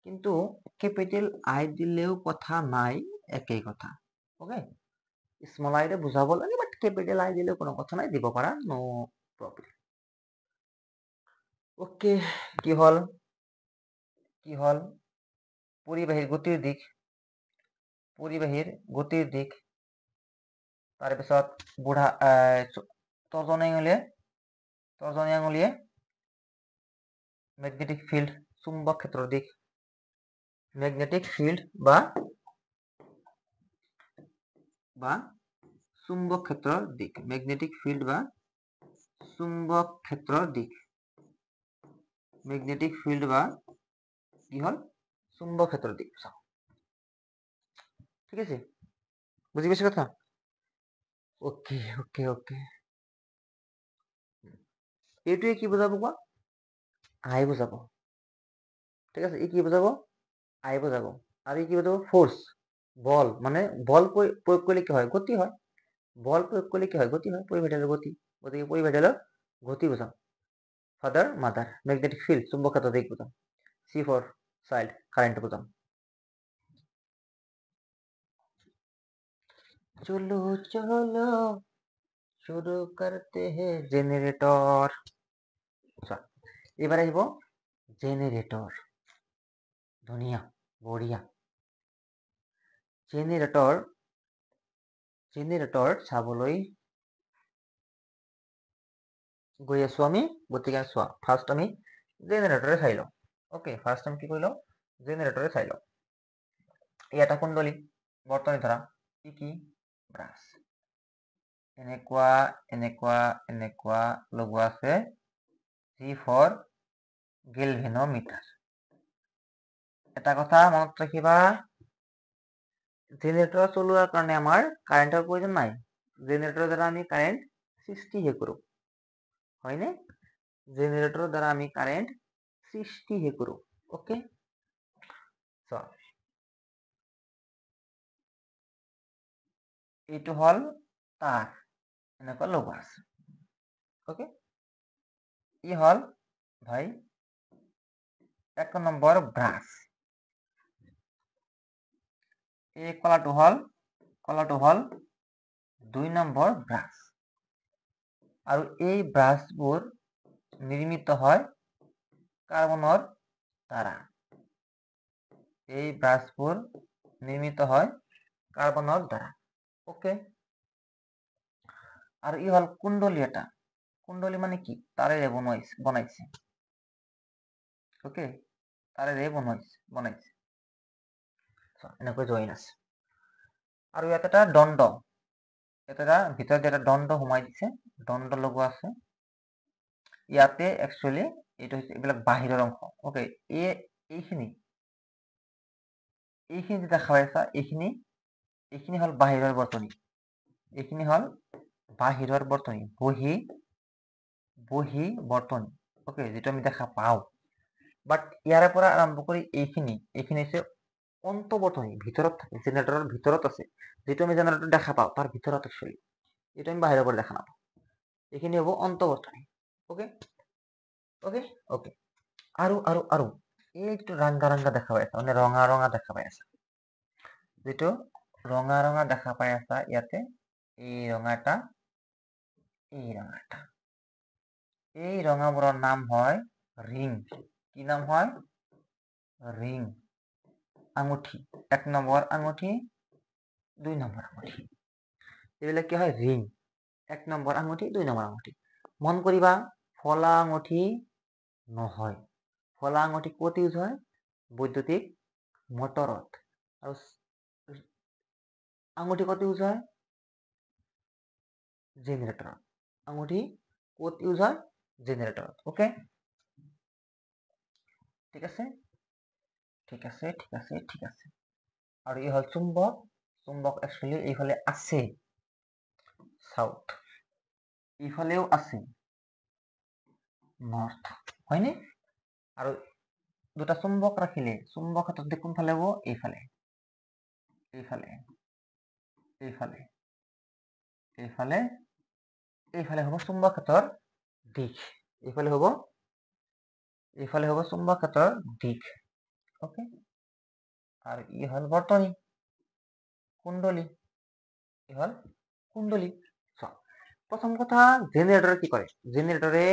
কিন্তু কেপিটেল আই দিলেও কথা নাই, একেই কথা। ওকে, স্মল আইৰে বুজাব লাগে, বাট কেপিটেল আই দিলেও কোনো কথা নাই, দিব পাৰা, নো প্ৰব্লেম। ওকে, কি হল, কি হল, পৰিবাহীৰ গতিৰ দিশ, পৰিবাহীৰ গতিৰ দিশ, তাৰপিছত বুঢ়া তৰ্জনী আঙুলিয়ে ম্যাগনেটিক ফিল্ড, চুম্বক ক্ষেত্ৰৰ দিশ, ম্যাগনেটিক ফিল্ড বা চুম্বক ক্ষেত্ৰৰ দিশ, ম্যাগনেটিক ফিল্ড বা চুম্বক ক্ষেত্ৰৰ দিশ, ম্যাগনেটিক ফিল্ড বা কি হল, চুম্বক ক্ষেত্ৰৰ দিশ। ঠিক আছে, বুঝি পাইছে কথা। ওকে ওকে ওকে, এইটোৱে কি বুজাব কোৱা, আই বুজাব। ঠিক আছে, ই কি বুজাব, আই বুজাব। আৰু ই কি বুজাব, ফোর্স, বল। মানে বল প্রয়োগ করলে কি হয়, গতি হয়। বল প্রয়োগ করলে কি হয়, গতি হয়, পরিবাহীডালের গতি। গতিকে পরিবাহীডালের গতি বুঝাও। ফাদার মাদার, ম্যাগনেটিক ফিল্ড, চুম্বক ক্ষেত্র দিক বুঝাও। সি ফর চাইল্ড, কারেন্ট বুঝাও। চলো চলো শুরু করতে হে জেনারেটর। এবার আহিব জেনারেটর। ধুনীয়া, বঢ়িয়া। জেনারেটর চাবলৈ গৈ আছো আমি, গতিকে চোৱা, ফাৰ্ষ্ট আমি জেনাৰেটৰে চাই লওঁ। ওকে, ফাৰ্ষ্ট আমি কি কৰি লওঁ, জেনাৰেটৰে চাই লওঁ। এই এটা কুণ্ডলী, বৰ্তনী ধৰা, কি ব্ৰাছ, এনেকুৱা এনেকুৱা এনেকুৱা লগোৱা আছে, জি ফৰ গেলভেনোমিটাৰ। এটা কথা মনত ৰাখিবা, জেনাৰেটৰ চলোৱাৰ কাৰণে আমাৰ কাৰেণ্টৰ প্ৰয়োজন নাই। জেনাৰেটৰৰ দ্বাৰা আমি কাৰেণ্ট সৃষ্টিহে কৰোঁ, হয়নে। জেনাৰেটৰৰ দ্বাৰা আমি কাৰেণ্ট সৃষ্টিহে কৰোঁ। ওকে, চোৱা, এইটো হল তাৰ, এনেকুৱা লগোৱা আছে। ওকে, ই হল ভাই 1 নম্বৰ ব্ৰাছ। এই কলাটো হল 2 নম্বৰ ব্ৰাছ। আৰু এই ব্ৰাছবোৰ নিৰ্মিত হয় কাৰ্বনৰ দ্বাৰা। এই ব্ৰাছবোৰ নিৰ্মিত হয় কাৰ্বনৰ দ্বাৰা। ওকে, আৰু ই হল কুণ্ডলী এটা। কুণ্ডলী মানে কি, তাৰেৰে বনাইছে। ওকে, তাৰেৰে বনাইছে। এনেকৈ জইন আছে। আৰু ইয়াত এটা দণ্ড, এটা ভিতৰত এটা দণ্ড সোমাই দিছে, দণ্ড লগোৱা আছে। ইয়াতে একচুৱেলি এইটো হৈছে এইবিলাক বাহিৰৰ অংশ। ওকে, এইখিনি যে দেখা পাইছা, এইখিনি হল বাহিৰৰ বৰ্তনী। এইখিনি হল বাহিৰৰ বৰ্তনী, বহি বৰ্তনী। ওকে, যেটো আমি দেখা পাওঁ, বাট ইয়াৰে পৰা আৰম্ভ কৰি এইখিনি হৈছে অন্তবৰ্তনী, ভিতৰত থাকে, জেনাৰেটৰৰ ভিতৰত আছে। যেটো আমি জেনাৰেটৰ দেখা পাওঁ, তাৰ ভিতৰত একচুৱেলি, এইটো আমি বাহিৰৰ পৰা দেখা নাপাওঁ। এইখিনি হ'ব অন্তৱৰ্তনী ওকে ওকে ওকে আৰু এইটো ৰঙা দেখা পাই আছা মানে ৰঙা দেখা পাই আছা যেটো ৰঙা দেখা পাই আছা ইয়াতে এই ৰঙাটা এই ৰঙাবোৰৰ নাম হয় ৰিং কি নাম হয় ৰিং আঙুঠি 1 নম্বৰ আঙুঠি 2 নম্বৰ আঙুঠি এইবিলাক কি হয় ৰিং 1 নম্বৰ আঙুঠি 2 নম্বৰ আঙুঠি মন কৰিবা ফলা আঙুঠি নহয় ফলা আঙুঠি ক'ত ইউজ হয় বৈদ্যুতিক মটৰত আৰু আঙুঠি ক'ত ইউজ হয় জেনাৰেটৰত আঙুঠি ক'ত ইউজ হয় জেনাৰেটৰত ওকে ঠিক আছে আৰু ই হল চুম্বক একচুয়ালি এইফালে আছে সাউথ ইফালেও আছে নৰ্থ হয়নি আৰু দুটা চুম্বক ৰাখিলে চুম্বক ক্ষেত্ৰত কোনফালে হ'ব এইফালে হ'ব চুম্বক ক্ষেত্ৰৰ দিশ এইফালে হ'ব চুম্বক ক্ষেত্ৰৰ দিশ ওকে আৰু ই হল বৰ্তনী কুণ্ডলী প্ৰথম কথা জেনাৰেটৰে কি কৰে জেনাৰেটৰে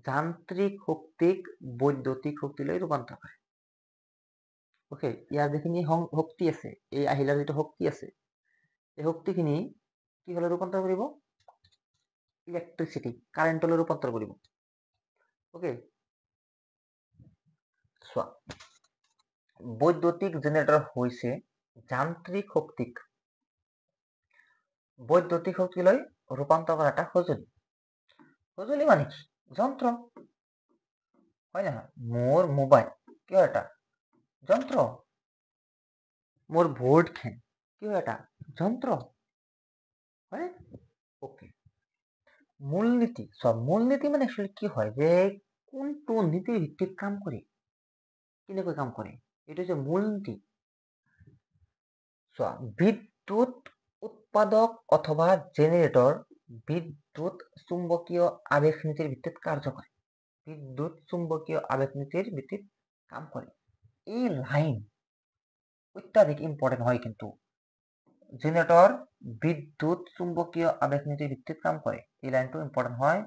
যান্ত্ৰিক শক্তিক বৈদ্যুতিক শক্তিলৈ ৰূপান্তৰ কৰে ওকে ইয়াৰ যিখিনি শক্তি আছে এই আহিলাৰ যেটো শক্তি আছে এই শক্তিখিনি কি হলে ৰূপান্তৰ কৰিব ইলেক্ট্ৰিসিটি কাৰেন্টলৈ ৰূপান্তৰ কৰিব ওকে সো বৈদ্যুতিক জেনাৰেটৰ হৈছে যান্ত্ৰিক শক্তিক বৈদ্যুতিক শক্তিলৈ ৰূপান্তৰ কৰা এটা সঁজুলি মানে কি যন্ত্র হয় না মোর মোবাইল কি এটা যন্ত্র মোর বোর্ড খেন কি এটা যন্ত্র হয় ওকে মূলনীতি মূলনীতি মানে আসলে কি হয় যে কোনটো নীতিৰ ভিত্তিত কাম কৰে কেনেকৈ কাম কৰে এটা হচ্ছে মূলনীতি বিদ্যুৎ উৎপাদক অথবা জেনারেটর বিদ্যুৎ চুম্বকীয় আবেশ নীতির ভিত্তিত কার্য করে বিদ্যুৎ চুম্বকীয় আবেশ নীতির ভিত্তিত কাম করে এই লাইন অত্যাধিক ইম্পর্টেন্ট হয় কিন্তু জেনারেটর বিদ্যুৎ চুম্বকীয় আবেশ নীতির ভিত্তিত কাম করে এই লাইনটো ইম্পর্টেন্ট হয়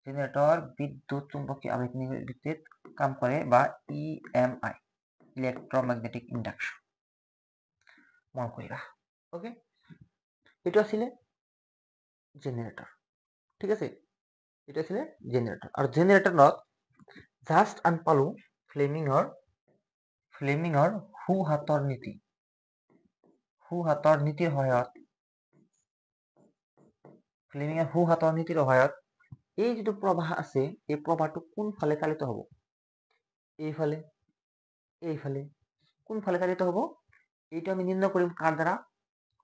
জেনারেটর বিদ্যুৎ চুম্বকীয় আবেশ নীতির ভিত্তিত কাম করে বা ইএমআই ইলেক্ট্রোম্যাগনেটিক ইন্ডাকশন মন কৰিবা ওকে এইটো আছিলে জেনাৰেটৰ ঠিক আছে এটা আছিলে জেনাৰেটৰ আৰ জেনাৰেটৰত জাস্ট আমি পালো ফ্লেমিঙৰ সোঁহাতৰ নীতিৰ সহায়ত এই যিটো প্ৰবাহ আছে এই প্ৰবাহটো কোনফালে চালিত হ'ব এইফালে কোনফালে চালিত হ'ব এইটো আমি নিৰ্ণয় কৰিম কাৰ দ্বাৰা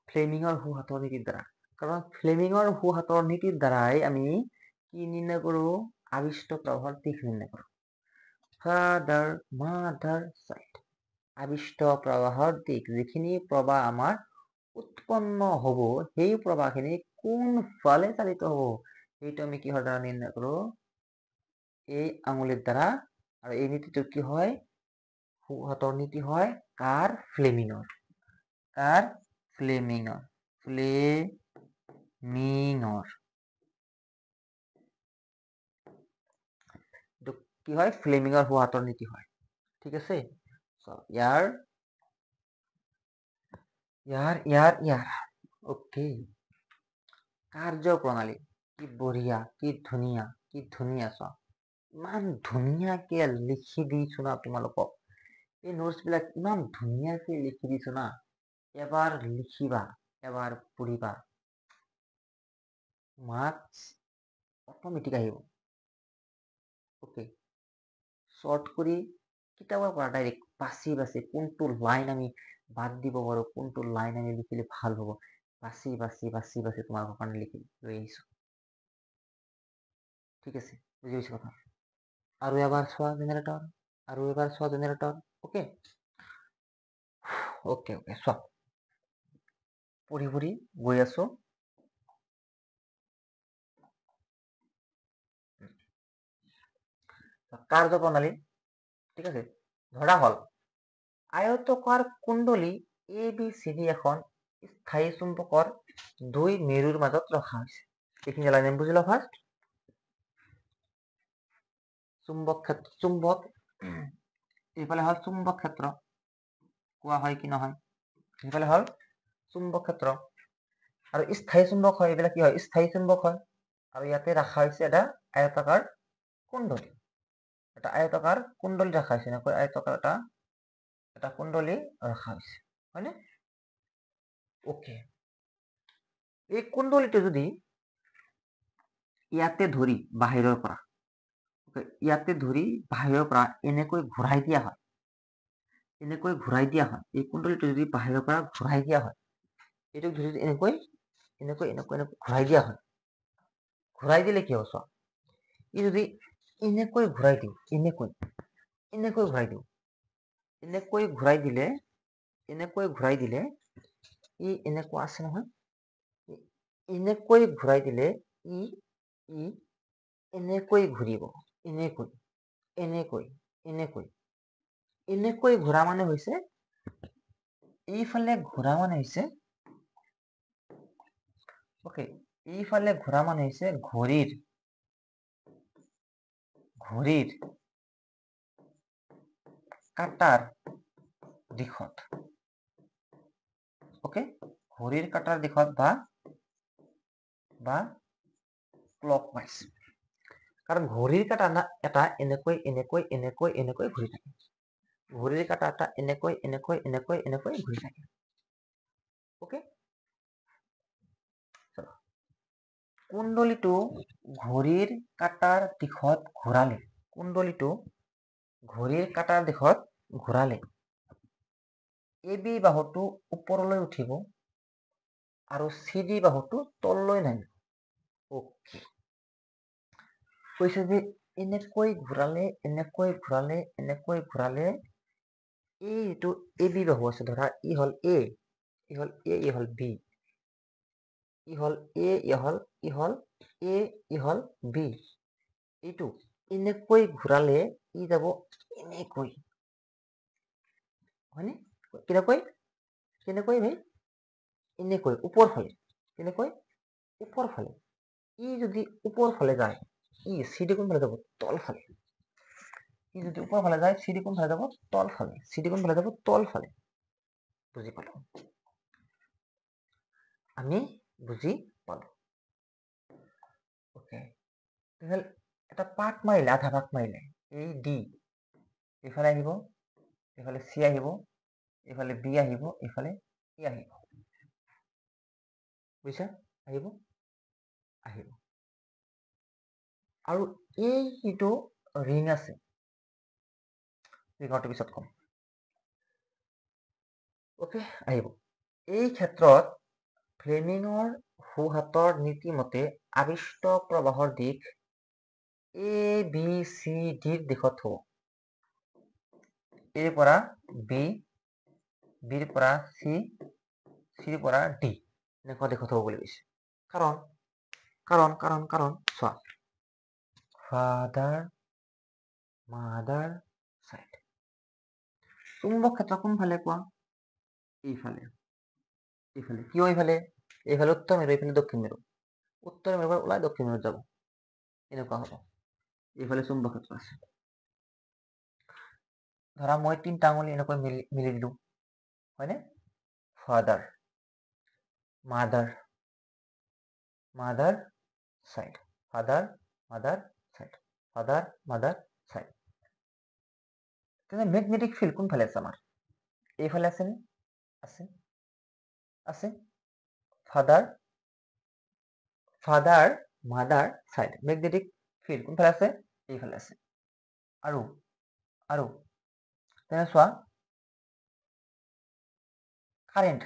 ফ্লেমিঙৰ সোঁহাতৰ নীতিৰ দ্বাৰা কাৰণ ফ্লেমিঙৰ সোঁহাতৰ নীতিৰ দ্বাৰাই আমি কি নিৰ্ণয় কৰো আবিষ্ট প্ৰবাহৰ দিশ নিৰ্ণয় কৰো ফাদাৰ মাদাৰ সাইড আবিষ্ট প্ৰবাহৰ দিশ যিখিনি প্ৰবাহ আমাৰ উৎপন্ন হ'ব সেই প্ৰবাহখিনি কোনফালে চালিত হ'ব সেইটো আমি কিহৰ দ্বাৰা নিৰ্ণয় কৰো এই আঙুলিৰ দ্বাৰা আৰু এই নীতিটো কি হয় সোঁহাতৰ নীতি হয় কাৰ ফ্লেমিঙৰ কি হয় ফ্লেমিঙৰ সোঁহাতৰ নীতি হয় ঠিক আছে ইয়াৰ ওকে কাৰ্যপ্ৰণালী কি বঢ়িয়া কি ধুনীয়া চোৱা ইমান ধুনীয়াকে লিখি দিছো না তোমালোকক এই নোটস বিলাক ইমান ধুনীয়াকে লিখি দিছো না এবাৰ লিখিবা এবাৰ পঢ়িবা মাৰ্কস অটোমেটিক আহিব ওকে শৰ্ট কৰি কিতাপৰ পৰা ডাইৰেক্ট বাছি কোনটো লাইন আমি বাদ দিব পাৰো কোনটো লাইন আমি লিখিলে ভাল হ'ব বাছি তোমালোকৰ কাৰণে লিখি লৈ আহিছো ঠিক আছে বুজি পাইছো কথা আৰু এবাৰ চোৱা জেনাৰেটৰ ওকে চোৱা পঢ়ি গৈ আছো কাৰ্যপ্ৰণালী, ঠিক আছে। ধৰা হল আয়তকাৰ কুণ্ডলী ABCD এখন স্থায়ী চুম্বকৰ দুই মেৰুৰ মাজত ৰখা হৈছে। এইখিনি লাইন বুজি লওঁ ফাৰ্ষ্ট। চুম্বক এইফালে হল চুম্বক ক্ষেত্ৰ, কোৱা হয় কি নহয়, এইফালে হল চুম্বক ক্ষেত্ৰ আৰু স্থায়ী চুম্বক হয়, এইবিলাক কি হয়, স্থায়ী চুম্বক হয়। আৰু ইয়াতে ৰাখা হৈছে এটা আয়তাকাৰ কুণ্ডলী, এটা আয়তাকাৰ কুণ্ডলী ৰাখা হৈছে, এনেকৈ আয়তাকাৰ এটা কুণ্ডলী ৰাখা হৈছে, হয়নে? ওকে, এই কুণ্ডলীটো যদি ইয়াতে ধৰি বাহিৰৰ পৰা, ইয়াতে ধৰি বাহিৰৰ পৰা এনেকৈ ঘূৰাই দিয়া হয়, এনেকৈ ঘূৰাই দিয়া হয়, এই কুণ্ডলীটো যদি বাহিৰৰ পৰা ঘূৰাই দিয়া হয়, এইটোক যদি এনেকৈ এনেকৈ এনেকৈ এনেকৈ ঘূৰাই দিয়া হয়, ঘূৰাই দিলে কি হ'ব চোৱা, ই যদি এনেকৈ ঘূৰাই দিওঁ, এনেকৈ এনেকৈ ঘূৰাই দিওঁ, এনেকৈ ঘূৰাই দিলে, এনেকৈ ঘূৰাই দিলে, ই এনেকুৱা আছে নহয়, এনেকৈ ঘূৰাই দিলে ই এনেকৈ ঘূৰিব, এনেকৈ এনেকৈ এনেকৈ এনেকৈ ঘূৰা মানে হৈছে, এইফালে ঘূৰা মানে হৈছে, ওকে, এইফালে ঘূৰা মানে হৈছে ঘড়ীৰ কাটাৰ দিশত, ওকে, ঘড়ীৰ কাটাৰ দিশত বা ক্লকৱাইজ, কাৰণ ঘড়ীৰ কাটা এটা এনেকৈ এনেকৈ এনেকৈ এনেকৈ ঘূৰি থাকে, ঘড়ীৰ কাটা এটা এনেকৈ এনেকৈ এনেকৈ এনেকৈ ঘূৰি থাকে, ওকে। কুণ্ডলীটো ঘড়ীৰ কাটাৰ দিশত ঘূৰালে, কুণ্ডলীটো ঘড়ীৰ কাটাৰ দিশত ঘূৰালে AB বাহুটো ওপৰলৈ উঠিব আৰু CD বাহুটো তললৈ নামিব, ওকে। কৈছে যে এনেকৈ ঘূৰালে, এনেকৈ ঘূৰালে, এনেকৈ ঘূৰালে, এইটো AB বাহু আছে, ধৰা ই হল A, E hall A, E hall B, E hall A, E hall A, E hall B, এইটো এনেকৈ ঘূৰালে ই যাব এনেকৈ, হয়নে? কেনেকৈ কেনেকৈ ভাই, এনেকৈ ওপৰ ফালে, কেনেকৈ ওপৰ ফালে, ই যদি ওপৰ ফালে যায়, ই CD কোন ফালে যাব, তল ফালে, ই যদি ওপৰ ফালে যায়, CD কোন ফালে যাব, তল ফালে, CD কোন ফালে যাব, তল ফালে, বুজি পালো, আমি বুজি পালো, ওকে। এটা পাক মাৰিলে, আধা পাক মাৰিলে, এই D এইফালে আহিব, এইফালে C আহিব, এইফালে B আহিব, এইফালে E আহিব, বুজিছা, আহিব আহিব, আৰু এই যিটো ৰিং আছে, ৰিঙৰটো পিছত কম, ওকে, আহিব। এই ক্ষেত্ৰত ফ্লেমিঙৰ সোঁহাতৰ নীতিমতে আবিষ্ট প্ৰবাহৰ দিশ ABCD দিশত হ'ব, এৰ পৰা B, বিৰ পৰা C, চিৰ পৰা D, এনেকুৱা দিশত হ'ব বুলি কৈছে। কাৰণ চোৱা, ফাদাৰ মাদাৰ চাইড, চুম্বক ক্ষেত্ৰ কোনফালে কোৱা, এইফালে, এইফালে, কিয় এইফালে, এইফালে উত্তৰ মেৰু, এইফালে দক্ষিণ মেৰু, উত্তৰ মেৰুৰ পৰা ওলাই দক্ষিণ মেৰুত যাব, এনেকুৱা হ'ব, এইফালে চুম্বক ক্ষেত্ৰ আছে। ধৰা মই তিনিটা আঙুলি এনেকৈ মিলি দিলো, হয়নে, father mother mother side, father mother side, father mother side, তেনে মেগনেটিক ফিল্ড কোনফালে আছে আমাৰ, এইফালে আছে নে, আছে আছে, father mother side, magnetic field কোনফালে আছে, এইফালে আছে, আৰু তেনে চোৱা, কাৰেণ্ট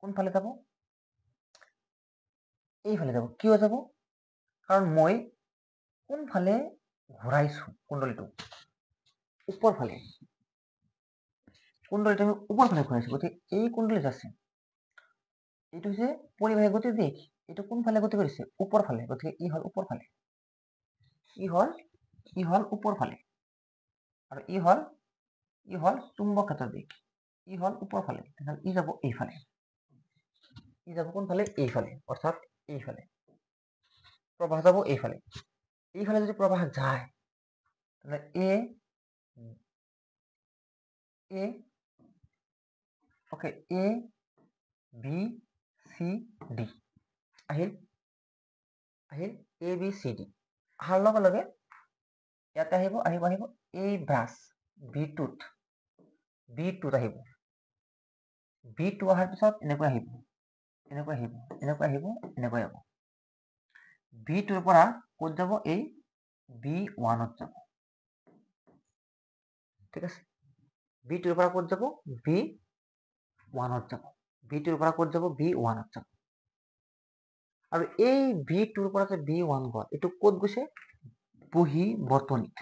কোনফালে যাব, এইফালে যাব, কিয় যাব, কাৰণ মই কোনফালে ঘূৰাইছো কুণ্ডলীটো, ওপৰ ফালে, কুণ্ডলীটো আমি ওপৰ ফালে ঘূৰাইছো, গতিকে এই কুণ্ডলীত আছে, এইটো হৈছে পৰিবাহী গতিৰ দিশ, এইটো কোনফালে গতি কৰিছে, ওপৰ ফালে, গতিকে ই হল ওপৰ ফালে, ই হল ওপৰ ফালে আৰু ই হল চুম্বক ক্ষেত্ৰৰ দিশ ই হল ওপৰ ফালে ই যাব এইফালে ই যাব কোনফালে এইফালে অৰ্থাৎ এইফালে প্ৰবাহ যাব এইফালে যদি প্ৰবাহ যায় তাহলে এ বি সি ডি আহিল এ বি সি ডি অহাৰ লগে লগে ইয়াতে আহিব এই ব্ৰাছ বি টুত আহিব বি টু অহাৰ পিছত এনেকৈ আহিব বি টুৰ পৰা ক'ত যাব এই বি ওৱানত যাব ঠিক আছে বি টুৰ পৰা ক'ত যাব বি ওৱানত যাব আৰু এই বি টুৰ পৰা যে বি ওৱান গ'ল এইটো ক'ত গৈছে বহি বৰ্তনীত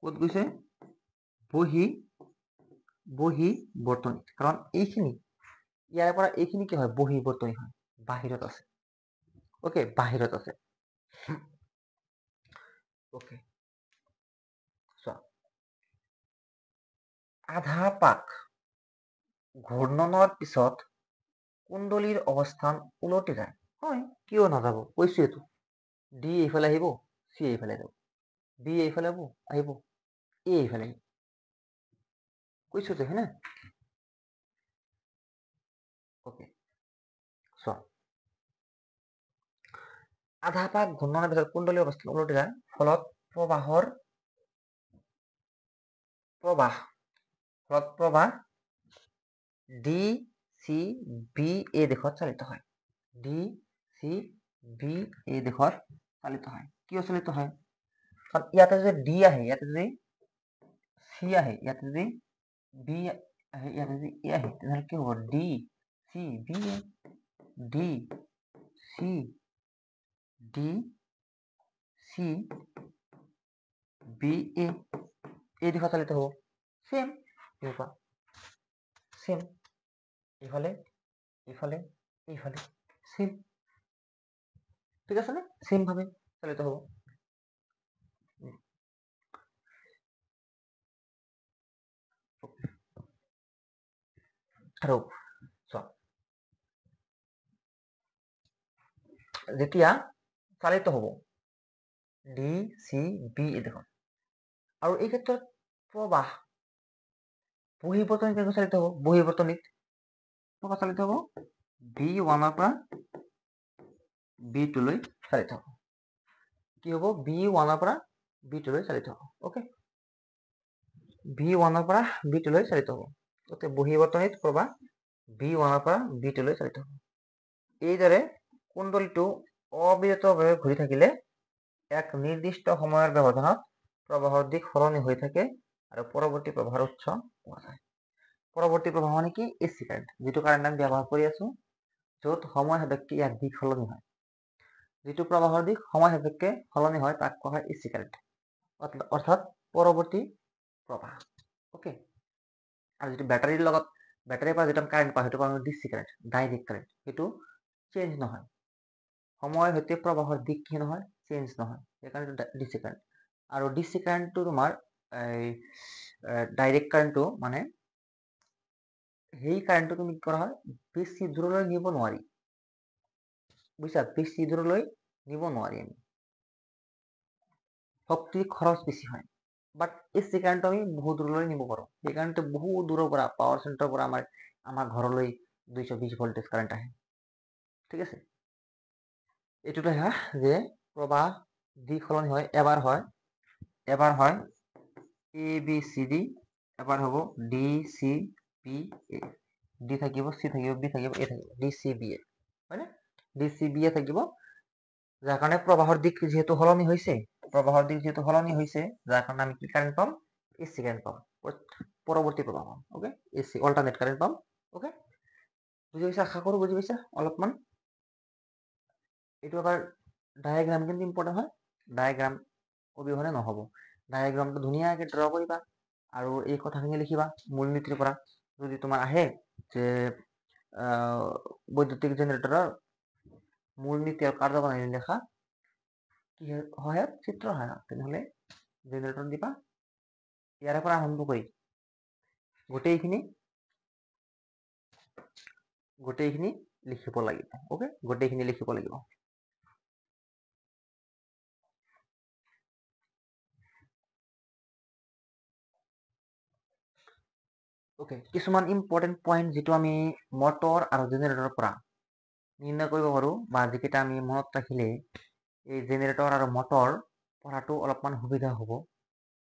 ক'ত গৈছে বহি বৰ্তনীত কাৰণ এইখিনি ইয়াৰ পৰা এইখিনি কি হয় বহি বৰ্তনী হয় বাহিৰত আছে ওকে বাহিৰত আছে ওকে আধা পাক ঘূৰ্ণনৰ পিছত কুণ্ডলীৰ অৱস্থান উলটি যায় হয় কিয় নাযাব কৈছো এইটো ডি এইফালে আহিব সি এইফালে যাব বি এইফালে আহিব এ এইফালে আহিব কৈছো তো হয়নে ওকে চোৱা আধা পাক ঘূৰ্ণনৰ পিছত কুণ্ডলীৰ অৱস্থান উলটি যায় ফলত প্ৰবাহ ডি চি বি এই দিশত চালিত হয় কিয় চালিত হয় কাৰণ ইয়াতে যদি ডি আহে ইয়াতে যদি চি আহে ইয়াতে যদি বি আহে ইয়াতে যদি এ আহে তেনেহ'লে কি হ'ব ডি চি বি এ এই দিশত চালিত হ'ব সেম এইফালে সেম ঠিক আছে নে সেম ভাবে চালিত হ'ব আৰু চোৱা যেতিয়া চালিত হ'ব ডি চি বি এই দিশত আৰু এই ক্ষেত্ৰত প্ৰবাহ বহি বৰ্তনীত চালিত হ'ব প্ৰবাহ চালিত হ'ব বি ওৱানৰ পৰা বি টুলৈ চালিত হ'ব কি হ'ব বি ওৱানৰ পৰা বি টুলৈ চালিত হ'ব ওকে বি ওৱানৰ পৰা বি টুলৈ চালিত হ'ব ওকে বহি বৰ্তনীত প্ৰবাহ বি ওৱানৰ পৰা বি টুলৈ চালিত হ'ব এইদৰে কুণ্ডলীটো অবিৰতভাৱে ঘূৰি থাকিলে এক নিৰ্দিষ্ট সময়ৰ ব্যৱধানত প্ৰবাহৰ দিশ সলনি হৈ থাকে আৰু পৰৱৰ্তী প্ৰবাহৰ উৎস পোৱা যায় পৰৱৰ্তী প্ৰবাহ মানে কি এচি কাৰেণ্ট যিটো কাৰেণ্ট আমি ব্যৱহাৰ কৰি আছো য'ত সময় সাপেক্ষে ইয়াৰ দিশ সলনি হয় যিটো প্ৰবাহৰ দিশ সময় সাপেক্ষে সলনি হয় তাক কোৱা হয় এচি কাৰেণ্ট অৰ্থাৎ পৰৱৰ্তী প্ৰবাহ ওকে আৰু যিটো বেটাৰীৰ পৰা যিটো কাৰেণ্ট পাওঁ সেইটো পাওঁ ডিচি কাৰেণ্ট ডাইৰেক্ট কাৰেণ্ট সেইটো চেঞ্জ নহয় সময়ৰ সৈতে প্ৰবাহৰ দিশ কি নহয় চেঞ্জ নহয় সেইকাৰণে ডিচি কাৰেণ্ট আৰু ডিচি কাৰেণ্টটো তোমাৰ ডাইৰেক্ট কাৰেণ্টটো মানে সেই কাৰেণ্টটো তুমি কি কৰা হয় বেছি দূৰলৈ নিব নোৱাৰি বুজিছা বেছি দূৰলৈ নিব নোৱাৰি আমি শক্তি খৰচ বেছি হয় বাট এচি কাৰেণ্ট আমি বহুত দূৰলৈ নিব পাৰোঁ সেইকাৰণে বহুত দূৰৰ পৰা পাৱাৰ চেণ্টাৰৰ পৰা আমাৰ ঘৰলৈ 220 ভল্টেজ কাৰেণ্ট আহে ঠিক আছে এইটোতে যে প্ৰবাহ দিশ সলনি হয় এবাৰ হয় এ বি চি ডি এবাৰ হ'ব D C B A D থাকিব চি থাকিব বি থাকিব এ থাকিব ডি চি বি এ হয়নে ডি চি বি এ থাকিব যাৰ কাৰণে প্ৰবাহৰ দিশ যিহেতু সলনি হৈছে যাৰ কাৰণে আমি কি কাৰেণ্ট পাম এচি কাৰেণ্ট পাম পৰৱৰ্তী প্ৰবাহ পাম ওকে এচি অল্টাৰনেট কাৰেণ্ট পাম ওকে বুজি পাইছা আশা কৰোঁ বুজি পাইছা অলপমান এইটো এবাৰ ডায়াগ্ৰাম কিন্তু ইম্পৰ্টেণ্ট হয় ডায়াগ্ৰাম অবিহনে নহ'ব ডায়াগ্ৰামটো ধুনীয়াকৈ ড্ৰ কৰিবা আৰু এই কথাখিনি লিখিবা মূলনীতিৰ পৰা যদি তোমাৰ আহে যে বৈদ্যুতিক জেনেৰেটৰৰ মূলনীতি আৰু কাৰ্যপ্ৰণালী লেখা কি সহায়ক চিত্ৰ সহায়ক তেনেহ'লে জেনেৰেটৰ দিবা ইয়াৰে পৰা আৰম্ভ কৰি গোটেইখিনি লিখিব লাগিব ওকে গোটেইখিনি লিখিব লাগিব ওকে কিছুমান ইম্পৰ্টেণ্ট পইণ্ট যেটো আমি মটৰ আৰু জেনেৰেটৰৰ পৰা নিৰ্ণয় কৰিব পাৰো বা যেটা আমি মনত ৰাখিলে এই জেনেৰেটৰ আৰু মটৰ পঢ়াটো অলপমান সুবিধা হ'ব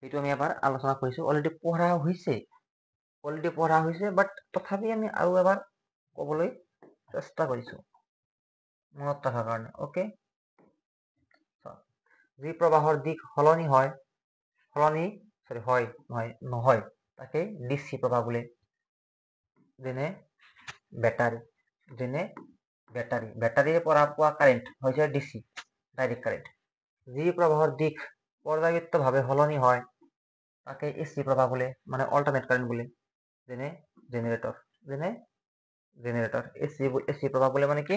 এইটো আমি এবাৰ আলোচনা কৰিছো অলৰেডি পঢ়া হৈছে বাট তথাপি আমি আৰু এবাৰ ক'বলৈ চেষ্টা কৰিছো মনত ৰখাৰ কাৰণে ওকে যি প্ৰবাহৰ দিশ সলনি নহয় তাকে ডিচি প্ৰবাহ বোলে যেনে বেটাৰীৰ পৰা পোৱা কাৰেণ্ট হৈছে ডিচি ডাইৰেক্ট কাৰেণ্ট যি প্ৰবাহৰ দিশ পৰ্যায়বৃত্তভাৱে সলনি হয় তাকে এচি প্ৰবাহ বোলে মানে অল্টাৰনেট কাৰেণ্ট বোলে যেনে জেনেৰেটৰ এচি প্ৰবাহ বোলে মানে কি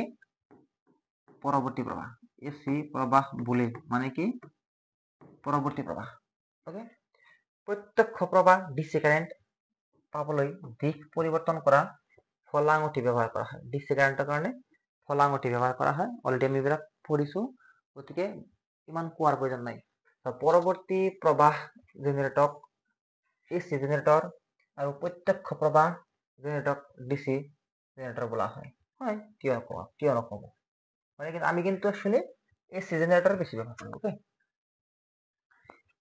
পৰৱৰ্তী প্ৰবাহ এচি প্ৰবাহ বোলে মানে কি পৰৱৰ্তী প্ৰবাহ ওকে প্ৰত্যক্ষ প্ৰবাহ ডিচি কাৰেণ্ট পাবলৈ দিশ পৰিৱৰ্তন কৰা ফলাঙঠি ব্যৱহাৰ কৰা হয় ডিচি কাৰেণ্টৰ কাৰণে ফলাঙঠি ব্যৱহাৰ কৰা হয় অলৰেডি আমি এইবিলাক পঢ়িছো গতিকে ইমান কোৱাৰ প্ৰয়োজন নাই পৰৱৰ্তী প্ৰবাহ জেনেৰেটক এচি জেনেৰেটৰ আৰু প্ৰত্যক্ষ প্ৰবাহ জেনেৰেটক ডিচি জেনেৰেটৰ বোলা হয় কিয় নক'ব মানে কিন্তু আমি কিন্তু আসলে এচি জেনারেটর বেশি ব্যবহার করি ওকে